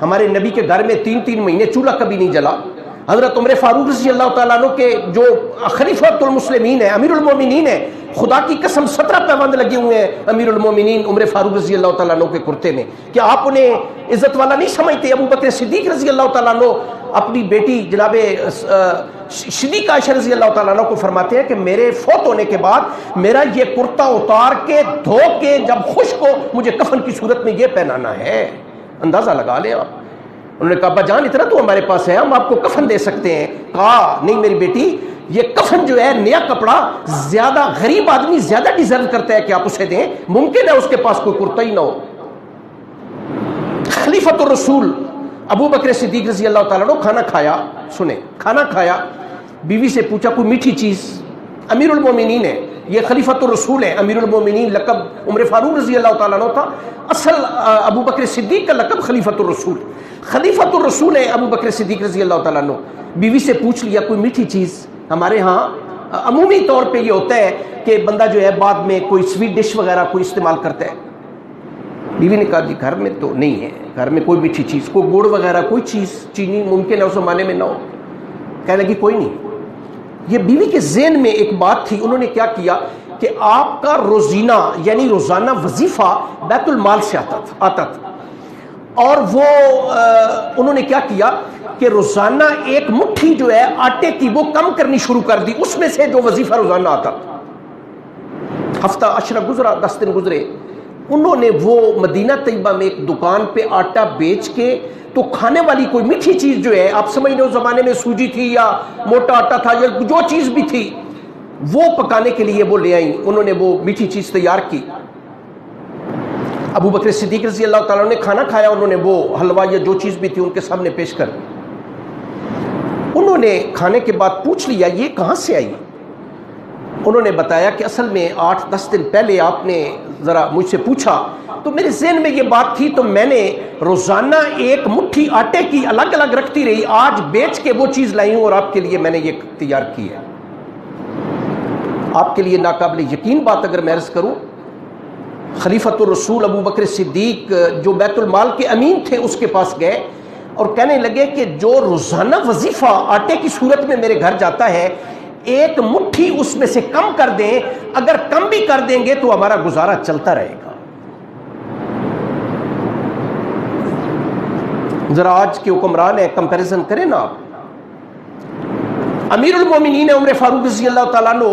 ہمارے نبی کے گھر میں 3 مہینے چولہا کبھی نہیں جلا۔ حضرت عمر فاروق رضی اللہ تعالیٰ عنہ کے جو خلیفۃ المسلمین ہیں، امیر المومنین ہیں، خدا کی قسم 17 پیوند لگے ہوئے ہیں امیر المومنین عمر فاروق رضی اللہ تعالیٰ عنہ کے کرتے میں۔ کیا آپ انہیں عزت والا نہیں سمجھتے؟ ابو بکر صدیق رضی اللہ تعالیٰ عنہ اپنی بیٹی جناب صدیقہ عائشہ رضی اللہ تعالیٰ عنہ کو فرماتے ہیں کہ میرے فوت ہونے کے بعد میرا یہ کرتا اتار کے دھو کے جب خشک ہو مجھے کفن کی صورت میں یہ پہنانا ہے۔ اندازہ لگا لیں آپ۔ انہوں نے کہا ابا جان اتنا تو ہمارے پاس ہے، ہم آپ کو کفن دے سکتے ہیں۔ کہا نہیں میری بیٹی، یہ کفن جو ہے نیا کپڑا زیادہ غریب آدمی زیادہ ڈیزرو کرتا ہے کہ آپ اسے دیں، ممکن ہے اس کے پاس کوئی کرتا ہی نہ ہو۔ خلیفۃ الرسول ابو بکر صدیق رضی اللہ تعالیٰ عنہ کھانا کھایا، سنیں، کھانا کھایا، بیوی سے پوچھا کوئی میٹھی چیز، امیر المومنین ہے، یہ خلیفۃ الرسول ہے، امیر المومنین لقب عمر فاروق رضی اللہ تعالیٰ عنہ تھا، اصل ابو بکر صدیق کا لقب خلیفۃ الرسول، خلیفۃ الرسول ہے ابو بکر صدیق رضی اللہ تعالیٰ عنہ۔ بیوی سے پوچھ لیا کوئی میٹھی چیز۔ ہمارے ہاں عمومی طور پہ یہ ہوتا ہے کہ بندہ جو ہے بعد میں کوئی سویٹ ڈش وغیرہ کوئی استعمال کرتا ہے۔ بیوی نے کہا جی گھر میں تو نہیں ہے، گھر میں کوئی میٹھی چیز، کوئی گڑ وغیرہ کوئی چیز، چینی ممکن ہے اس زمانے میں نہ ہو۔ کہنے لگی کوئی نہیں۔ یہ بیوی کے ذہن میں ایک بات تھی، انہوں نے کیا کیا کہ آپ کا روزینہ یعنی روزانہ وظیفہ بیت المال سے آتا تھا، اور وہ انہوں نے کیا کیا کہ روزانہ ایک مٹھی جو ہے آٹے کی وہ کم کرنی شروع کر دی، اس میں سے جو وظیفہ روزانہ آتا تھا۔ ہفتہ عشرہ گزرا، 10 دن گزرے، انہوں نے وہ مدینہ طیبہ میں ایک دکان پہ آٹا بیچ کے تو کھانے والی کوئی میٹھی چیز جو ہے، آپ سمجھ لو زمانے میں سوجی تھی یا موٹا آٹا تھا یا جو چیز بھی تھی، وہ پکانے کے لیے وہ لے آئیں، انہوں نے وہ میٹھی چیز تیار کی. ابو بکر صدیق رضی اللہ تعالیٰ نے کھانا کھایا، انہوں نے وہ حلوہ یا جو چیز بھی تھی ان کے سامنے پیش کر. انہوں نے کھانے کے بعد پوچھ لیا یہ کہاں سے آئی؟ انہوں نے بتایا کہ اصل میں 8-10 دن پہلے آپ نے ذرا مجھ سے پوچھا تو میرے ذہن میں یہ بات تھی، تو میں نے روزانہ ایک مٹھی آٹے کی الگ الگ رکھتی رہی، آج بیچ کے وہ چیز لائی ہوں اور آپ کے لیے میں نے یہ تیار کی ہے. آپ کے لیے ناقابل یقین بات اگر میں عرض کروں، خلیفۃ الرسول ابو بکر صدیق جو بیت المال کے امین تھے اس کے پاس گئے اور کہنے لگے کہ جو روزانہ وظیفہ آٹے کی صورت میں میرے گھر جاتا ہے، ایک مٹھی اس میں سے کم کر دیں، اگر کم بھی کر دیں گے تو ہمارا گزارا چلتا رہے گا. ذرا آج کے حکمران ہیں، کمپیریزن کریں نا آپ. امیر المومنین عمر فاروق رضی اللہ تعالیٰ عنہ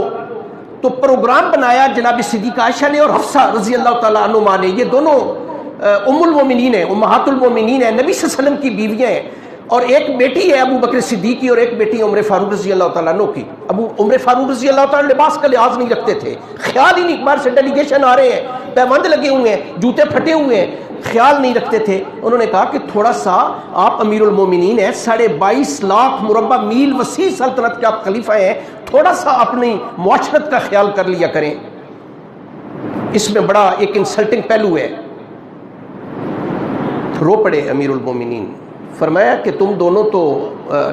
تو پروگرام بنایا جناب صدیقہ عائشہ نے اور حفصہ رضی اللہ تعالیٰ عنہما نے، یہ دونوں ام المومنین ہیں، امہات المومنین ہیں، نبی صلی اللہ علیہ وسلم کی بیویاں ہیں، اور ایک بیٹی ہے ابو بکر صدیق کی اور ایک بیٹی عمر فاروق رضی اللہ تعالیٰ عنہ کی. عمر فاروق رضی اللہ تعالیٰ لباس کا لحاظ نہیں رکھتے تھے، خیال ہی نہیں، باہر سے ڈیلیگیشن آ رہے ہیں، پیوند لگے ہوئے ہیں، جوتے پھٹے ہوئے ہیں، خیال نہیں رکھتے تھے. انہوں نے کہا کہ تھوڑا سا آپ امیر المومنین ہیں، 22.5 لاکھ مربع میل وسیع سلطنت کے آپ خلیفہ ہیں، تھوڑا سا اپنی معاشرت کا خیال کر لیا کریں. اس میں بڑا ایک انسلٹنگ پہلو ہے. رو پڑے امیر المومنین. فرمایا کہ تم دونوں تو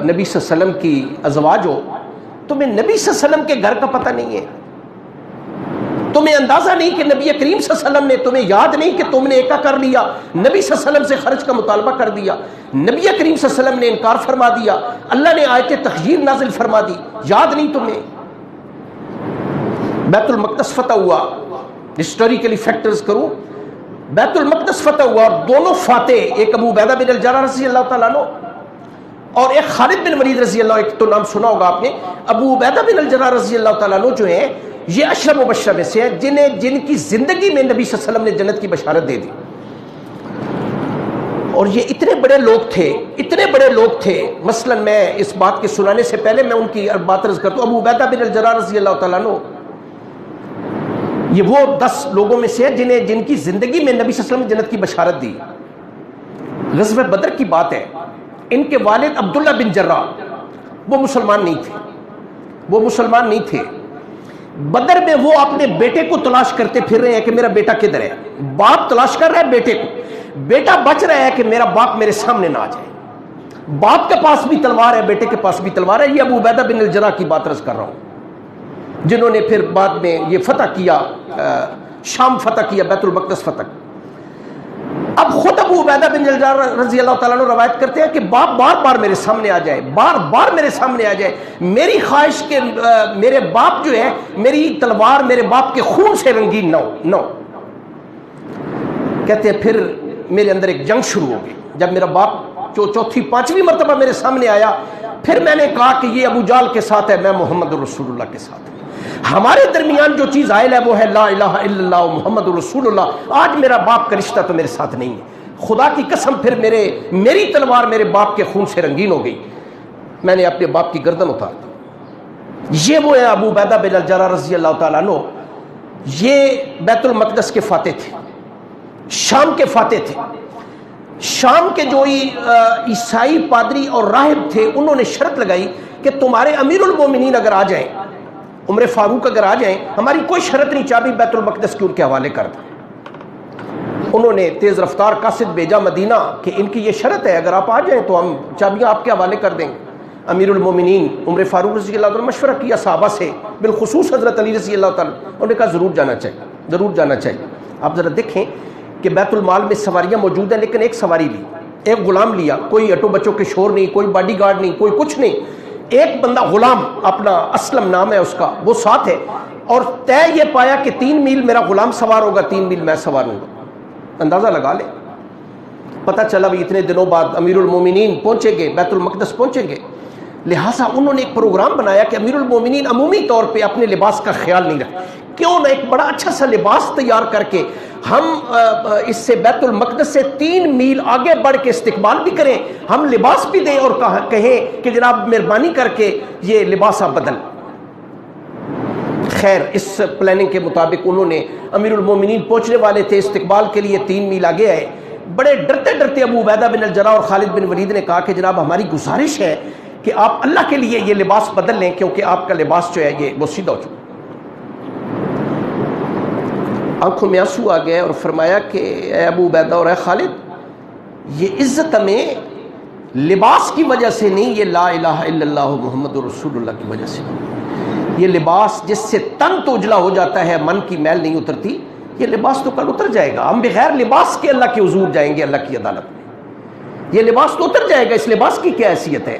نبی صلی اللہ علیہ وسلم کی ازواج ہو، تمہیں نبی صلی اللہ علیہ وسلم کے گھر کا پتہ نہیں ہے، تمہیں اندازہ نہیں کہ نبی کریم صلی اللہ علیہ وسلم نے، تمہیں یاد نہیں کہ تم نے ایکا کر لیا، نبی صلی اللہ علیہ وسلم سے خرچ کا مطالبہ کر دیا، نبی کریم صلی اللہ علیہ وسلم نے انکار فرما دیا، اللہ نے آیت تخییر نازل فرما دی، یاد نہیں تمہیں. بیت المقدس فتح ہوا، ہسٹوریکلی فیکٹرز کروں، بیت المقدس فتح ہوا اور دونوں فاتح، ایک ابو عبیدہ بن الجراح رضی اللہ تعالیٰ عنہ اور ایک خالد بن ولید رضی اللہ عنہ، ایک تو نام سنا ہوگا آپ نے. ابو عبیدہ بن الجراح رضی اللہ تعالیٰ عنہ جو ہیں یہ عشرہ مبشرہ میں سے ہیں جن کی زندگی میں نبی صلی اللہ علیہ وسلم نے جنت کی بشارت دے دی. اور یہ اتنے بڑے لوگ تھے، مثلا میں اس بات کے سنانے سے پہلے میں ان کی بات عرض کرتا ہوں. ابو عبیدہ بن الجراح رضی اللہ تعالیٰ عنہ یہ وہ 10 لوگوں میں سے ہیں جن کی زندگی میں نبی صلی اللہ علیہ وسلم نے جنت کی بشارت دی. غزوہ بدر کی بات ہے، ان کے والد عبداللہ بن جراح وہ مسلمان نہیں تھے. بدر میں وہ اپنے بیٹے کو تلاش کرتے پھر رہے ہیں کہ میرا بیٹا کدھر ہے. باپ تلاش کر رہا ہے بیٹے کو، بیٹا بچ رہا ہے کہ میرا باپ میرے سامنے نہ آ جائے. باپ کے پاس بھی تلوار ہے، بیٹے کے پاس بھی تلوار ہے. یہ ابو عبیدہ بن الجراح کی بات عرض کر رہا ہوں جنہوں نے پھر بعد میں یہ فتح کیا، شام فتح کیا، بیت المقدس فتح. اب خود ابو عبیدہ بن الجراح رضی اللہ تعالیٰ عنہ روایت کرتے ہیں کہ باپ بار بار میرے سامنے آ جائے، بار میرے سامنے آ جائے، میری خواہش کہ میرے باپ جو ہے، میری تلوار میرے باپ کے خون سے رنگین نہ ہو. کہتے ہیں پھر میرے اندر ایک جنگ شروع ہو گئی. جب میرا باپ جو 4-5ویں مرتبہ میرے سامنے آیا، پھر میں نے کہا کہ یہ ابو جال کے ساتھ ہے، میں محمد رسول اللہ کے ساتھ. ہمارے درمیان جو چیز عائل ہے وہ ہے لا الہ الا اللہ محمد رسول اللہ. آج میرا باپ کا رشتہ تو میرے ساتھ نہیں ہے، خدا کی قسم پھر میری تلوار میرے باپ کے خون سے رنگین ہو گئی. میں نے اپنے باپ کی گردن اتار دی. یہ وہ ہے ابو عبیدہ بن الجراح رضی اللہ تعالیٰ عنہ. یہ بیت المقدس کے فاتح تھے، شام کے فاتح تھے. شام کے جو عیسائی پادری اور راہب تھے انہوں نے شرط لگائی کہ تمہارے امیر المومنین اگر آ جائیں، عمر فاروق اگر آ جائیں، ہماری کوئی شرط نہیں، چابی بیت المقدس کی ان کے حوالے کر دیں. انہوں نے تیز رفتار قاصد بھیجا مدینہ کہ ان کی یہ شرط ہے، اگر آپ آ جائیں تو ہم چابیاں آپ کے حوالے کر دیں گے. امیر المومنین عمر فاروق رضی اللہ عنہ مشورہ کیا صحابہ سے، بالخصوص حضرت علی رضی اللہ تعالیٰ. انہوں نے کہا ضرور جانا چاہیے. آپ ذرا دیکھیں کہ بیت المال میں سواریاں موجود ہیں، لیکن ایک سواری لی، ایک غلام لیا، کوئی اٹو بچوں کے شور نہیں، کوئی باڈی گارڈ نہیں، کوئی کچھ نہیں. ایک بندہ غلام، اپنا اسلم نام ہے اس کا، وہ ساتھ ہے. اور طے یہ پایا کہ 3 میل میرا غلام سوار ہوگا، 3 میل میں سوار ہوں گا. اندازہ لگا لیں. پتہ چلا بھی اتنے دنوں بعد امیر المومنین پہنچیں گے، بیت المقدس پہنچیں گے. لہٰذا انہوں نے ایک پروگرام بنایا کہ امیر المومنین عمومی طور پہ اپنے لباس کا خیال نہیں رکھتے. کیوں نہ ایک بڑا اچھا سا لباس تیار کر کے ہم اس سے بیت المقدس سے 3 میل آگے بڑھ کے استقبال بھی کریں, ہم لباس بھی دیں اور کہیں کہ جناب مہربانی کر کے یہ لباس آپ بدل. خیر اس پلاننگ کے مطابق انہوں نے, امیر المومنین پہنچنے والے تھے استقبال کے لیے, 3 میل آگے آئے. بڑے ڈرتے ڈرتے ابو عبیدہ بن الجراح اور خالد بن ولید نے کہا کہ جناب ہماری گزارش ہے کہ آپ اللہ کے لیے یہ لباس بدل لیں, کیونکہ آپ کا لباس جو ہے یہ وہ سیدھا ہو چکا. آنکھوں میں آنسو آ گئے اور فرمایا کہ اے ابو عبیدہ اور اے خالد, یہ عزت ہمیں لباس کی وجہ سے نہیں, یہ لا الہ الا اللہ محمد رسول اللہ کی وجہ سے نہیں. یہ لباس جس سے تن تو اجلا ہو جاتا ہے, من کی میل نہیں اترتی, یہ لباس تو کل اتر جائے گا. ہم بغیر لباس کے اللہ کے حضور جائیں گے, اللہ کی عدالت میں. یہ لباس تو اتر جائے گا, اس لباس کی کیا حیثیت ہے؟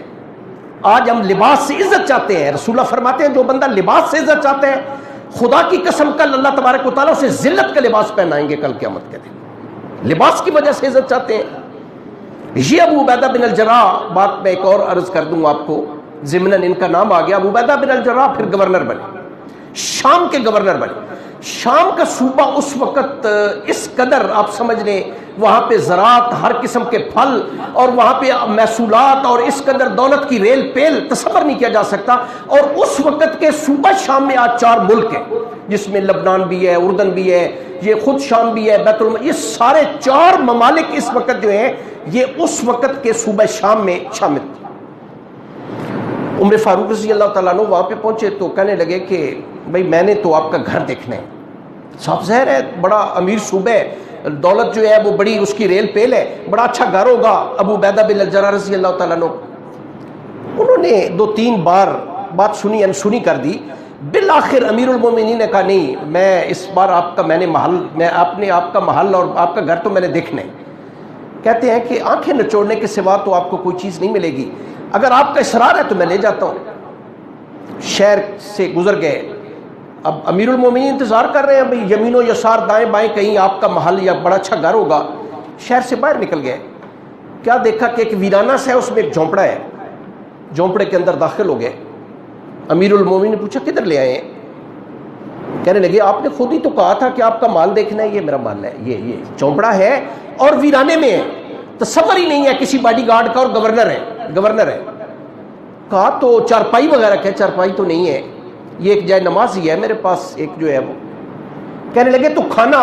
آج ہم لباس سے عزت چاہتے ہیں. رسول اللہ فرماتے ہیں جو بندہ لباس سے عزت چاہتا ہے, خدا کی قسم کل اللہ تبارک و تعالیٰ اسے ذلت کا لباس پہنائیں گے کل قیامت کے دن. لباس کی وجہ سے عزت چاہتے ہیں. یہ ابو عبیدہ بن الجراح, بات میں ایک اور عرض کر دوں آپ کو, ضمناً ان کا نام آ گیا. ابو عبیدہ بن الجراح پھر گورنر بنے, شام کے گورنر بنے. شام کا صوبہ اس وقت اس قدر آپ سمجھ لیں, وہاں پہ زراعت, ہر قسم کے پھل اور وہاں پہ محصولات اور اس قدر دولت کی ریل پیل تصور نہیں کیا جا سکتا. اور اس وقت کے صوبہ شام میں آج 4 ملک ہیں, جس میں لبنان بھی ہے, اردن بھی ہے, یہ خود شام بھی ہے, بیت الم, یہ سارے 4 ممالک اس وقت جو ہیں یہ اس وقت کے صوبہ شام میں شامل تھے. عمر فاروق رضی اللہ تعالیٰ عنہ وہاں پہ پہنچے تو کہنے لگے کہ بھائی میں نے تو آپ کا گھر دیکھنا ہے. صاحب ظاہر ہے بڑا امیر صوبہ ہے, دولت جو ہے وہ بڑی اس کی ریل پیل ہے, بڑا اچھا گھر ہوگا. ابو عبیدہ بن الجراح رضی اللہ تعالیٰ عنہ انہوں نے 2-3 بار بات سنی انسنی کر دی. بالآخر امیر المومنین نے کہا نہیں, میں اس بار آپ کا آپ کا محل اور آپ کا گھر تو میں نے دیکھنا ہے. کہتے ہیں کہ آنکھیں نچوڑنے کے سوا تو آپ کو کوئی چیز نہیں ملے گی, اگر آپ کا اصرار ہے تو میں لے جاتا ہوں. شہر سے گزر گئے. اب امیر المومنین انتظار کر رہے ہیں بھئی یمین و یسار دائیں بائیں کہیں آپ کا محل یا بڑا اچھا گھر ہوگا. شہر سے باہر نکل گئے, کیا دیکھا کہ ایک ویرانہ سا ہے, اس میں ایک جھونپڑا ہے. جھونپڑے کے اندر داخل ہو گئے. امیر المومنین نے پوچھا کدھر لے آئے ہیں؟ کہنے لگے آپ نے خود ہی تو کہا تھا کہ آپ کا مال دیکھنا ہے, یہ میرا مال ہے, یہ جھونپڑا ہے اور ویرانے میں ہے, تصور ہی نہیں ہے کسی باڈی گارڈ کا, اور گورنر ہے. کہا تو چارپائی وغیرہ کہ چارپائی تو نہیں ہے, یہ ایک جائے نماز ہی ہے میرے پاس ایک جو ہے وہ. کہنے لگے تو کھانا,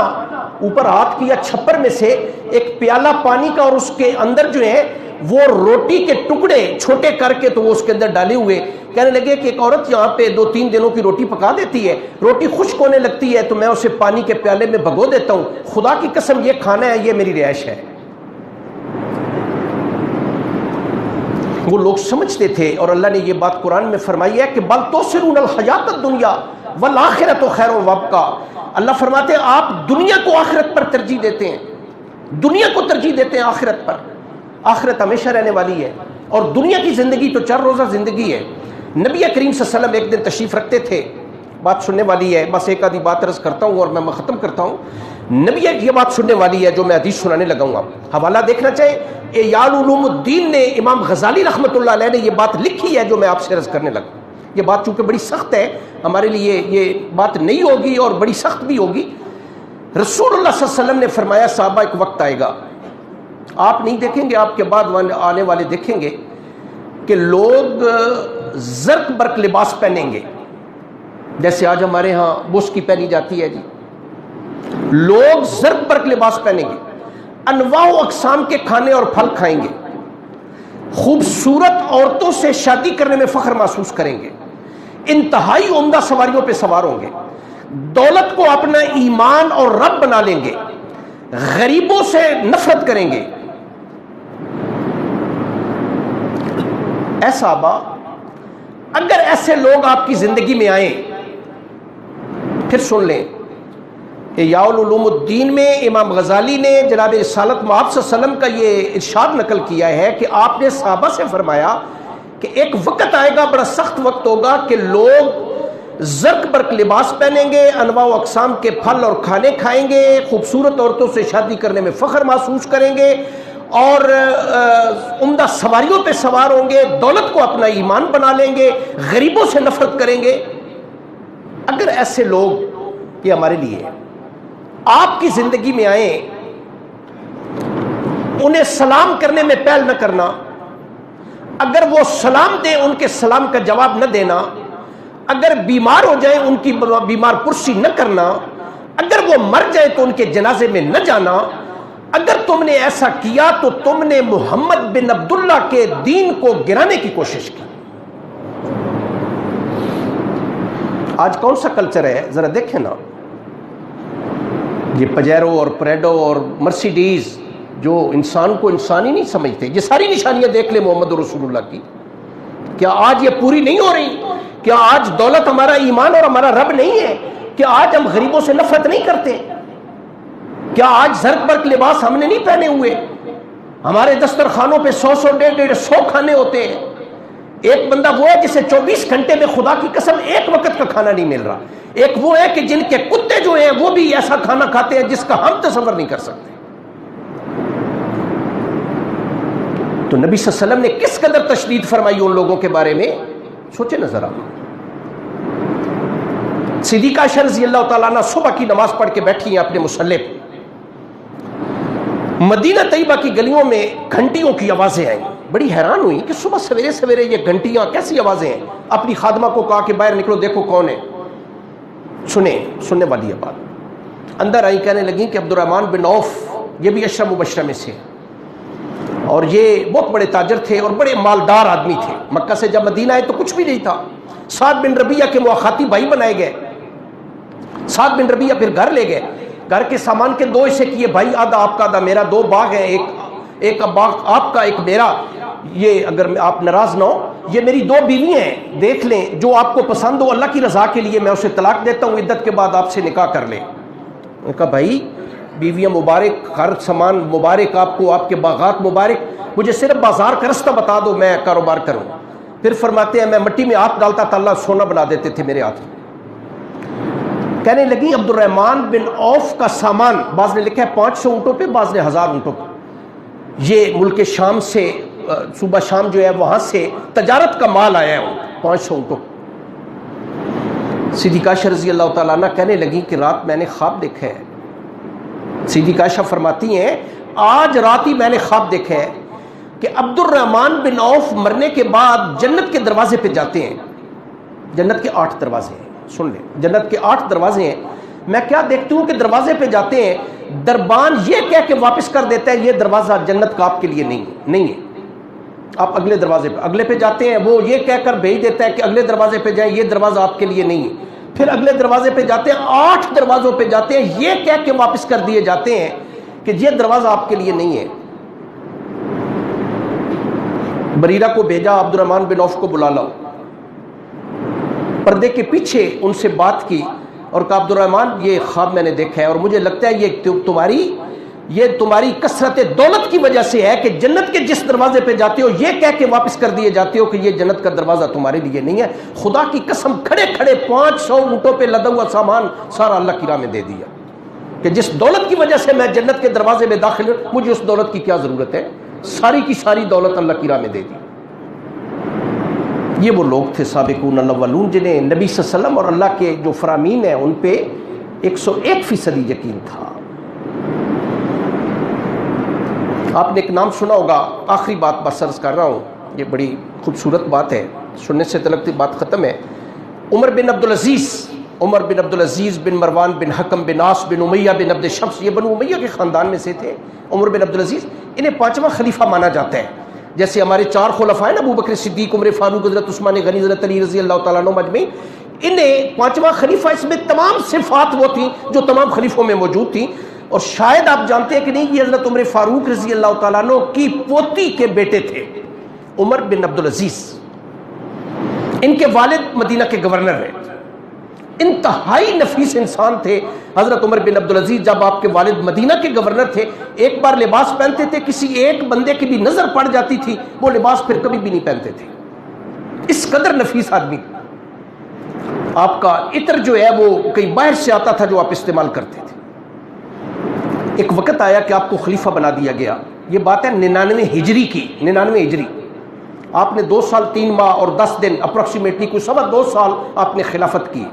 اوپر ہاتھ کیا چھپر میں سے ایک پیالہ پانی کا اور اس کے اندر جو ہے وہ روٹی کے ٹکڑے چھوٹے کر کے تو وہ اس کے اندر ڈالے ہوئے. کہنے لگے کہ ایک عورت یہاں پہ 2-3 دنوں کی روٹی پکا دیتی ہے, روٹی خشک ہونے لگتی ہے تو میں اسے پانی کے پیالے میں بھگو دیتا ہوں, خدا کی قسم یہ کھانا ہے, یہ میری رہائش ہے. وہ لوگ سمجھتے تھے, اور اللہ نے یہ بات قرآن میں فرمائی ہے کہ بل تؤثرون الحیات الدنیا والآخرۃ خیر وابقیٰ. اللہ فرماتے ہیں آپ دنیا کو آخرت پر ترجیح دیتے ہیں, دنیا کو ترجیح دیتے ہیں آخرت پر. آخرت ہمیشہ رہنے والی ہے اور دنیا کی زندگی تو 4 روزہ زندگی ہے. نبی کریم صلی اللہ علیہ وسلم ایک دن تشریف رکھتے تھے, بات سننے والی ہے, بس ایک آدھی بات عرض کرتا ہوں اور میں ختم کرتا ہوں. نبی یہ بات سننے والی ہے جو میں حدیث سنانے لگا ہوں. آپ حوالہ دیکھنا چاہیں, احیاء علوم الدین نے, امام غزالی رحمۃ اللہ علیہ نے یہ بات لکھی ہے جو میں آپ سے عرض کرنے لگا. یہ بات چونکہ بڑی سخت ہے ہمارے لیے, یہ بات نہیں ہوگی اور بڑی سخت بھی ہوگی. رسول اللہ صلی اللہ علیہ وسلم نے فرمایا صحابہ ایک وقت آئے گا, آپ نہیں دیکھیں گے, آپ کے بعد آنے والے دیکھیں گے کہ لوگ زرق برق لباس پہنیں گے, جیسے آج ہمارے ہاں بس کی پہنی جاتی ہے جی. لوگ زرق برق لباس پہنیں گے, انواع و اقسام کے کھانے اور پھل کھائیں گے, خوبصورت عورتوں سے شادی کرنے میں فخر محسوس کریں گے, انتہائی عمدہ سواریوں پہ سوار ہوں گے, دولت کو اپنا ایمان اور رب بنا لیں گے, غریبوں سے نفرت کریں گے. اے صحابہ, اگر ایسے لوگ آپ کی زندگی میں آئیں, پھر سن لیں, احیاء علوم الدین میں امام غزالی نے جناب رسالت مآب صلی اللہ علیہ وسلم کا یہ ارشاد نقل کیا ہے کہ آپ نے صحابہ سے فرمایا کہ ایک وقت آئے گا, بڑا سخت وقت ہوگا کہ لوگ زرق برق لباس پہنیں گے, انواع و اقسام کے پھل اور کھانے کھائیں گے, خوبصورت عورتوں سے شادی کرنے میں فخر محسوس کریں گے, اور عمدہ سواریوں پہ سوار ہوں گے, دولت کو اپنا ایمان بنا لیں گے, غریبوں سے نفرت کریں گے. اگر ایسے لوگ یہ ہمارے لیے ہے. آپ کی زندگی میں آئیں، انہیں سلام کرنے میں پہل نہ کرنا، اگر وہ سلام دیں ان کے سلام کا جواب نہ دینا، اگر بیمار ہو جائیں ان کی بیمار پرسی نہ کرنا، اگر وہ مر جائیں تو ان کے جنازے میں نہ جانا. اگر تم نے ایسا کیا تو تم نے محمد بن عبداللہ کے دین کو گرانے کی کوشش کی. آج کون سا کلچر ہے ذرا دیکھیں نا، یہ پجیرو اور پریڈو اور مرسیڈیز جو انسان کو انسان ہی نہیں سمجھتے. یہ ساری نشانیاں دیکھ لیں محمد رسول اللہ کی. کیا آج یہ پوری نہیں ہو رہی؟ کیا آج دولت ہمارا ایمان اور ہمارا رب نہیں ہے؟ کیا آج ہم غریبوں سے نفرت نہیں کرتے؟ کیا آج زرق برق لباس ہم نے نہیں پہنے ہوئے؟ ہمارے دسترخوانوں پہ 100 150 کھانے ہوتے ہیں. ایک بندہ وہ ہے جسے 24 گھنٹے میں خدا کی قسم ایک وقت کا کھانا نہیں مل رہا. ایک وہ ہے کہ جن کے کتے جو ہیں وہ بھی ایسا کھانا کھاتے ہیں جس کا ہم تصور نہیں کر سکتے. تو نبی صلی اللہ علیہ وسلم نے کس قدر تشدید فرمائی ان لوگوں کے بارے میں، سوچیں نا ذرا. صدیقہ عائشہ رضی اللہ تعالیٰ عنہ صبح کی نماز پڑھ کے بیٹھی ہیں اپنے مصلی پہ. مدینہ طیبہ کی گلیوں میں گھنٹیوں کی آوازیں آئیں. بڑی حیران ہوئی کہ صبح سویرے سویرے یہ گھنٹیاں کیسی آوازیں ہیں. اپنی خادمہ کو کہا کہ باہر نکلو دیکھو کون ہے. سننے والی ہے بات. اندر آئی، کہنے لگی کہ عبد الرحمن بن عوف، یہ بھی عشرہ مبشرہ میں سے، اور یہ بہت بڑے تاجر تھے اور بڑے مالدار آدمی تھے. مکہ سے جب مدینہ آئے تو کچھ بھی نہیں تھا. سعد بن ربیعہ کے مواخاتی بھائی بنائے گئے. سعد بن ربیعہ پھر گھر لے گئے. گھر کے سامان کے 2 حصے کیے، بھائی آدھا آپ کا آدھا میرا. 2 باغ ہیں، ایک باغ آپ کا ایک میرا. یہ اگر آپ ناراض نہ ہو، یہ میری 2 بیویاں ہیں، دیکھ لیں جو آپ کو پسند ہو اللہ کی رضا کے لیے میں اسے طلاق دیتا ہوں، عدت کے بعد آپ سے نکاح کر لیں. انہوں نے کہا بھائی بیویاں مبارک، ہر سامان مبارک آپ کو، آپ کے باغات مبارک، مجھے صرف بازار کا رستہ بتا دو میں کاروبار کروں. پھر فرماتے ہیں میں مٹی میں ہاتھ ڈالتا تھا اللہ سونا بنا دیتے تھے میرے ہاتھ میں. کہنے لگی عبد الرحمن بن عوف کا سامان، بعض نے لکھا ہے 500 اونٹوں پہ، بعض نے 1000 اونٹوں پہ. یہ ملک شام سے، صوبہ شام جو ہے وہاں سے تجارت کا مال آیا ہے 500 اونٹوں. صدیقہ عائشہ رضی اللہ تعالیٰ عنہ کہنے لگی کہ رات میں نے خواب دیکھا ہے. صدیقہ عائشہ فرماتی ہیں آج رات ہی میں نے خواب دیکھا ہے کہ عبد الرحمن بن عوف مرنے کے بعد جنت کے دروازے پہ جاتے ہیں. جنت کے 8 دروازے ہیں، سن لیں، جنت کے 8 دروازے ہیں. میں کیا دیکھتی ہوں کہ دروازے پہ جاتے ہیں، دربان یہ کہہ کے واپس کر دیتا ہے یہ دروازہ جنت کا آپ کے لیے نہیں ہے، آپ اگلے دروازے پہ، اگلے پہ جاتے ہیں، وہ یہ کہہ کر بھیج دیتا ہے کہ اگلے دروازے پہ جائیں، یہ دروازہ آپ کے لیے نہیں ہے. پھر اگلے دروازے پہ جاتے ہیں، 8 دروازوں پہ جاتے ہیں، یہ کہہ کے واپس کر دیے جاتے ہیں کہ یہ دروازہ آپ کے لیے نہیں ہے. بریرہ کو بھیجا عبد الرحمن بن عوف کو بلا لاؤ. پردے کے پیچھے ان سے بات کی اور کہا عبد الرحمن یہ خواب میں نے دیکھا ہے اور مجھے لگتا ہے یہ تمہاری کثرت دولت کی وجہ سے ہے کہ جنت کے جس دروازے پہ جاتے ہو یہ کہہ کے واپس کر دیے جاتے ہو کہ یہ جنت کا دروازہ تمہارے لیے نہیں ہے. خدا کی قسم کھڑے کھڑے 500 اونٹوں پہ لدا ہوا سامان سارا اللہ کی راہ میں دے دیا کہ جس دولت کی وجہ سے میں جنت کے دروازے میں داخل ہوں مجھے اس دولت کی کیا ضرورت ہے. ساری کی ساری دولت اللہ کی راہ میں دے دی. یہ وہ لوگ تھے سابقون الاولون جنہیں نبی صلی اللہ علیہ وسلم اور اللہ کے جو فرامین ہیں ان پہ 101% یقین تھا. آپ نے ایک نام سنا ہوگا، آخری بات بس عرض کر رہا ہوں، یہ بڑی خوبصورت بات ہے، سننے سے تلقتی بات ختم ہے. عمر بن عبد العزیز بن مروان بن حکم بن عاص بن امیہ بن عبد شمس، یہ بنو امیہ کے خاندان میں سے تھے. عمر بن عبد العزیز، انہیں 5واں خلیفہ مانا جاتا ہے. جیسے ہمارے 4 خلفاء ہیں نا، ابو بکر صدیق، عمر فاروق، حضرت عثمان غنی، حضرت علی رضی اللہ تعالیٰ عنہ مجمعین، انہیں 5واں خلیفہ، اس میں تمام صفات وہ تھیں جو تمام خلیفوں میں موجود تھیں. اور شاید آپ جانتے ہیں کہ نہیں، یہ حضرت عمر فاروق رضی اللہ تعالیٰ عنہ کی پوتی کے بیٹے تھے، عمر بن عبد العزیز. ان کے والد مدینہ کے گورنر ہیں، انتہائی نفیس انسان تھے حضرت عمر بن عبد العزیز. جب آپ کے والد مدینہ کے گورنر تھے، ایک بار لباس پہنتے تھے، کسی ایک بندے کی بھی نظر پڑ جاتی تھی وہ لباس پھر کبھی بھی نہیں پہنتے تھے. اس قدر نفیس آدمی. آپ کا عطر جو ہے وہ کہیں باہر سے آتا تھا جو آپ استعمال کرتے تھے. ایک وقت آیا کہ آپ کو خلیفہ بنا دیا گیا. یہ بات ہے 99 ہجری کی، 99 ہجری. آپ نے 2 سال 3 ماہ اور 10 دن اپروکسیمیٹلی کوئی 2.25 سال آپ نے خلافت کی.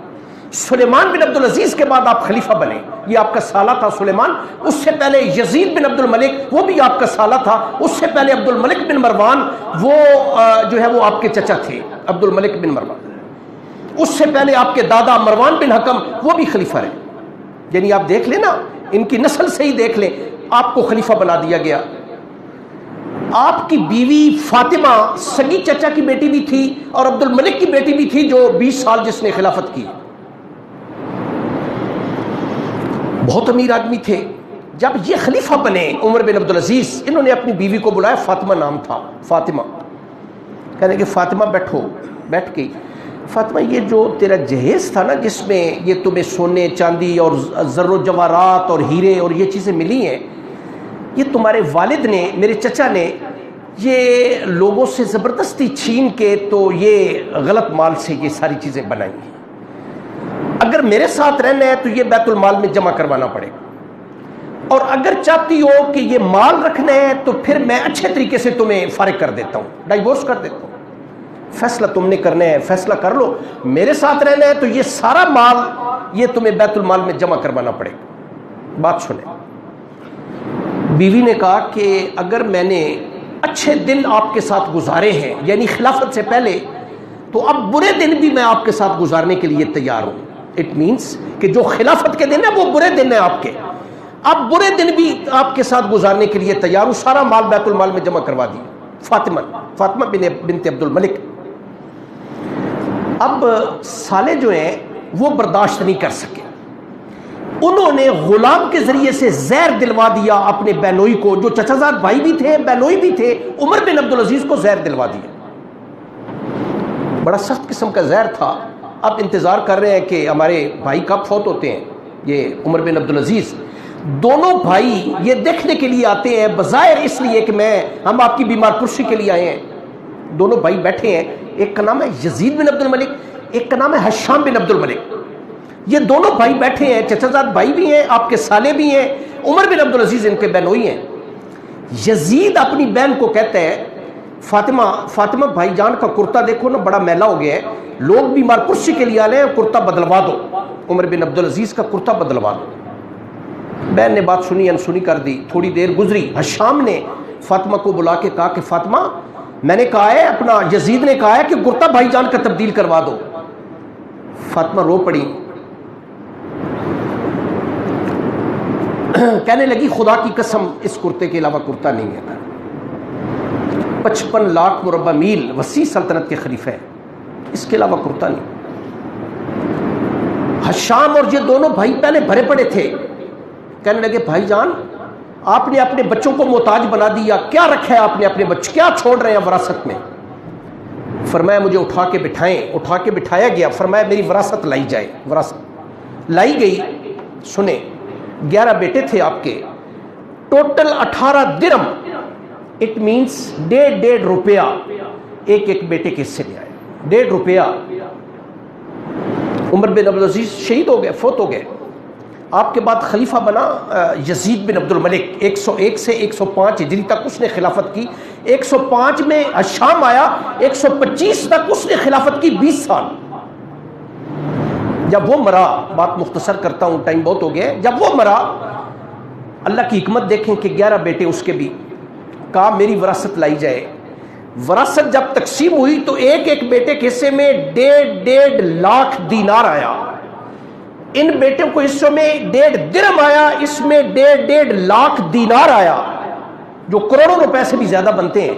سلیمان بن عبد العزیز کے بعد آپ خلیفہ بنے، یہ آپ کا سالہ تھا سلیمان، اس سے پہلے یزید بن عبد الملک وہ بھی آپ کا سالہ تھا، اس سے پہلے عبد الملک بن مروان وہ جو ہے وہ آپ کے چچا تھے، عبد الملک بن مروان، اس سے پہلے آپ کے دادا مروان بن حکم وہ بھی خلیفہ رہے، یعنی آپ دیکھ لیں نا، ان کی نسل سے ہی دیکھ لیں، آپ کو خلیفہ بنا دیا گیا۔ آپ کی بیوی فاطمہ سگی چچا کی بیٹی بھی تھی اور عبد الملک کی بیٹی بھی تھی، جو 20 سال جس نے خلافت کی، بہت امیر آدمی تھے۔ جب یہ خلیفہ بنے عمر بن عبدالعزیز، انہوں نے اپنی بیوی کو بلایا، فاطمہ نام تھا، فاطمہ، کہنے کہ فاطمہ بیٹھو، بیٹھ گئی۔ فاطمہ یہ جو تیرا جہیز تھا نا، جس میں یہ تمہیں سونے چاندی اور زر و جواہرات اور ہیرے اور یہ چیزیں ملی ہیں، یہ تمہارے والد نے، میرے چچا نے، یہ لوگوں سے زبردستی چھین کے تو یہ غلط مال سے یہ ساری چیزیں بنائی ہیں، اگر میرے ساتھ رہنا ہے تو یہ بیت المال میں جمع کروانا پڑے گا، اور اگر چاہتی ہو کہ یہ مال رکھنا ہے تو پھر میں اچھے طریقے سے تمہیں فارغ کر دیتا ہوں، ڈائیورس کر دیتا ہوں، فیصلہ تم نے کرنا ہے، فیصلہ کر لو، میرے ساتھ رہنا ہے تو یہ سارا مال یہ تمہیں بیت المال میں جمع کروانا پڑے گا۔ بات سنیں، بیوی نے کہا کہ اگر میں نے اچھے دن آپ کے ساتھ گزارے ہیں، یعنی خلافت سے پہلے، تو اب برے دن بھی میں آپ کے ساتھ گزارنے کے لیے تیار ہوں۔ اٹ مینس کہ جو خلافت کے دن ہیں وہ برے دن ہیں آپ کے، اب برے دن بھی آپ کے ساتھ گزارنے کے لیے تیار ہوں، سارا مال بیت المال میں جمع کروا دیا۔ فاطمہ بنت عبد الملک، اب سالے جو ہیں وہ برداشت نہیں کر سکے، انہوں نے غلام کے ذریعے سے زہر دلوا دیا اپنے بہنوئی کو، جو چچا زاد بھائی بھی تھے، بہنوئی بھی تھے، عمر بن عبدالعزیز کو زہر دلوا دیا، بڑا سخت قسم کا زہر تھا۔ اب انتظار کر رہے ہیں کہ ہمارے بھائی کب فوت ہوتے ہیں، یہ عمر بن عبدالعزیز، دونوں بھائی یہ دیکھنے کے لیے آتے ہیں، بظاہر اس لیے کہ ہم آپ کی بیمار پرسی کے لیے آئے ہیں، دونوں بھائی بیٹھے ہیں، ایک کا نام ہے یزید بن عبد الملک، ایک کا نام ہے ہشام بن عبد الملک، یہ دونوں بھائی بیٹھے ہیں، چچا زاد بھائی بھی ہیں، آپ کے سالے بھی ہیں، عمر بن عبدالعزیز ان کے بہنوئی ہیں۔ یزید اپنی بہن کو کہتا ہے، فاطمہ بھائی جان کا کرتا دیکھو نا بڑا میلا ہو گیا ہے، لوگ بیمار پرسی کے لیے آ رہے ہیں، کرتا بدلوا دو، عمر بن عبدالعزیز کا کرتا بدلوا دو۔ بہن نے بات سنی انسنی کر دی، تھوڑی دیر گزری، ہشام نے فاطمہ کو بلا کے کہا کہ فاطمہ میں نے کہا ہے، اپنا یزید نے کہا ہے کہ کرتا بھائی جان کا تبدیل کروا دو۔ فاطمہ رو پڑی، کہنے لگی خدا کی قسم اس کرتے کے علاوہ کرتا نہیں ہے، 55 لاکھ مربع میل وسیع سلطنت کے خلیفہ ہے، اس کے علاوہ کرتا نہیں۔ ہشام اور یہ دونوں بھائی پہلے بھرے پڑے تھے، کہنے لگے بھائی جان آپ نے اپنے بچوں کو محتاج بنا دیا، کیا رکھا ہے آپ نے اپنے بچے، کیا چھوڑ رہے ہیں وراثت میں؟ فرمایا مجھے اٹھا کے بٹھائیں، اٹھا کے بٹھایا گیا، فرمایا میری وراثت لائی جائے، وراثت لائی گئی۔ سنیں 11 بیٹے تھے آپ کے، ٹوٹل 18 درم، اٹ مینس 1.5 روپیہ ایک بیٹے کے حصے میں آئے، 1.5 روپیہ۔ عمر بن عبدالعزیز شہید ہو گئے، فوت ہو گئے، آپ کے بعد خلیفہ بنا یزید بن عبد الملک، 101 سے 105 ہجری تک اس نے خلافت کی، 105 میں ہشام آیا، 125 تک اس نے خلافت کی، 20 سال۔ جب وہ مرا، بات مختصر کرتا ہوں ٹائم بہت ہو گیا ہے، جب وہ مرا، اللہ کی حکمت دیکھیں کہ 11 بیٹے اس کے بھی، کہا میری وراثت لائی جائے۔ وراثت جب تقسیم ہوئی تو ایک بیٹے کے حصے میں 1.5 لاکھ دینار آیا، ان بیٹوں کو حصوں میں 1.5 درم آیا، اس میں 1.5 لاکھ دینار آیا، جو کروڑوں روپے سے بھی زیادہ بنتے ہیں۔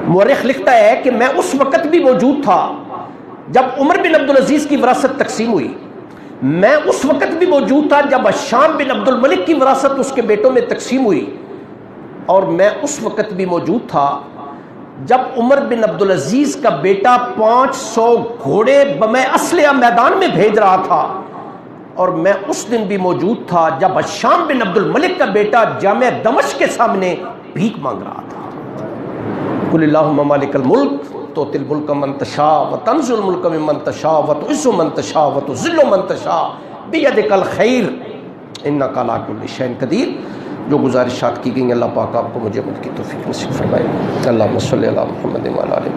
مورخ لکھتا ہے کہ میں اس وقت بھی موجود تھا جب عمر بن عبدالعزیز کی وراثت تقسیم ہوئی، میں اس وقت بھی موجود تھا جب ہشام بن عبد الملک کی وراثت اس کے بیٹوں میں تقسیم ہوئی، اور میں اس وقت بھی موجود تھا جب عمر بن عبدالعزیز کا بیٹا 500 گھوڑے بمِ اسلحہ میدان میں بھیج رہا تھا، اور میں اس دن بھی موجود تھا جب ہشام بن عبد الملک کا بیٹا جامع دمشق کے سامنے بھیک مانگ رہا تھا۔ قل اللہم مالک الملک تؤتی الملک من تشاء وتنزع الملک ممن تشاء وتعز من تشاء وتذل من تشاء بیدک الخیر انک علی کل شیء قدیر۔ جو گزارشات کی گئی اللہ پاک آپ کو مجھے مدد کی توفیق نصیب فرمائے۔ اللہم صلی علی محمد وعلی آلہ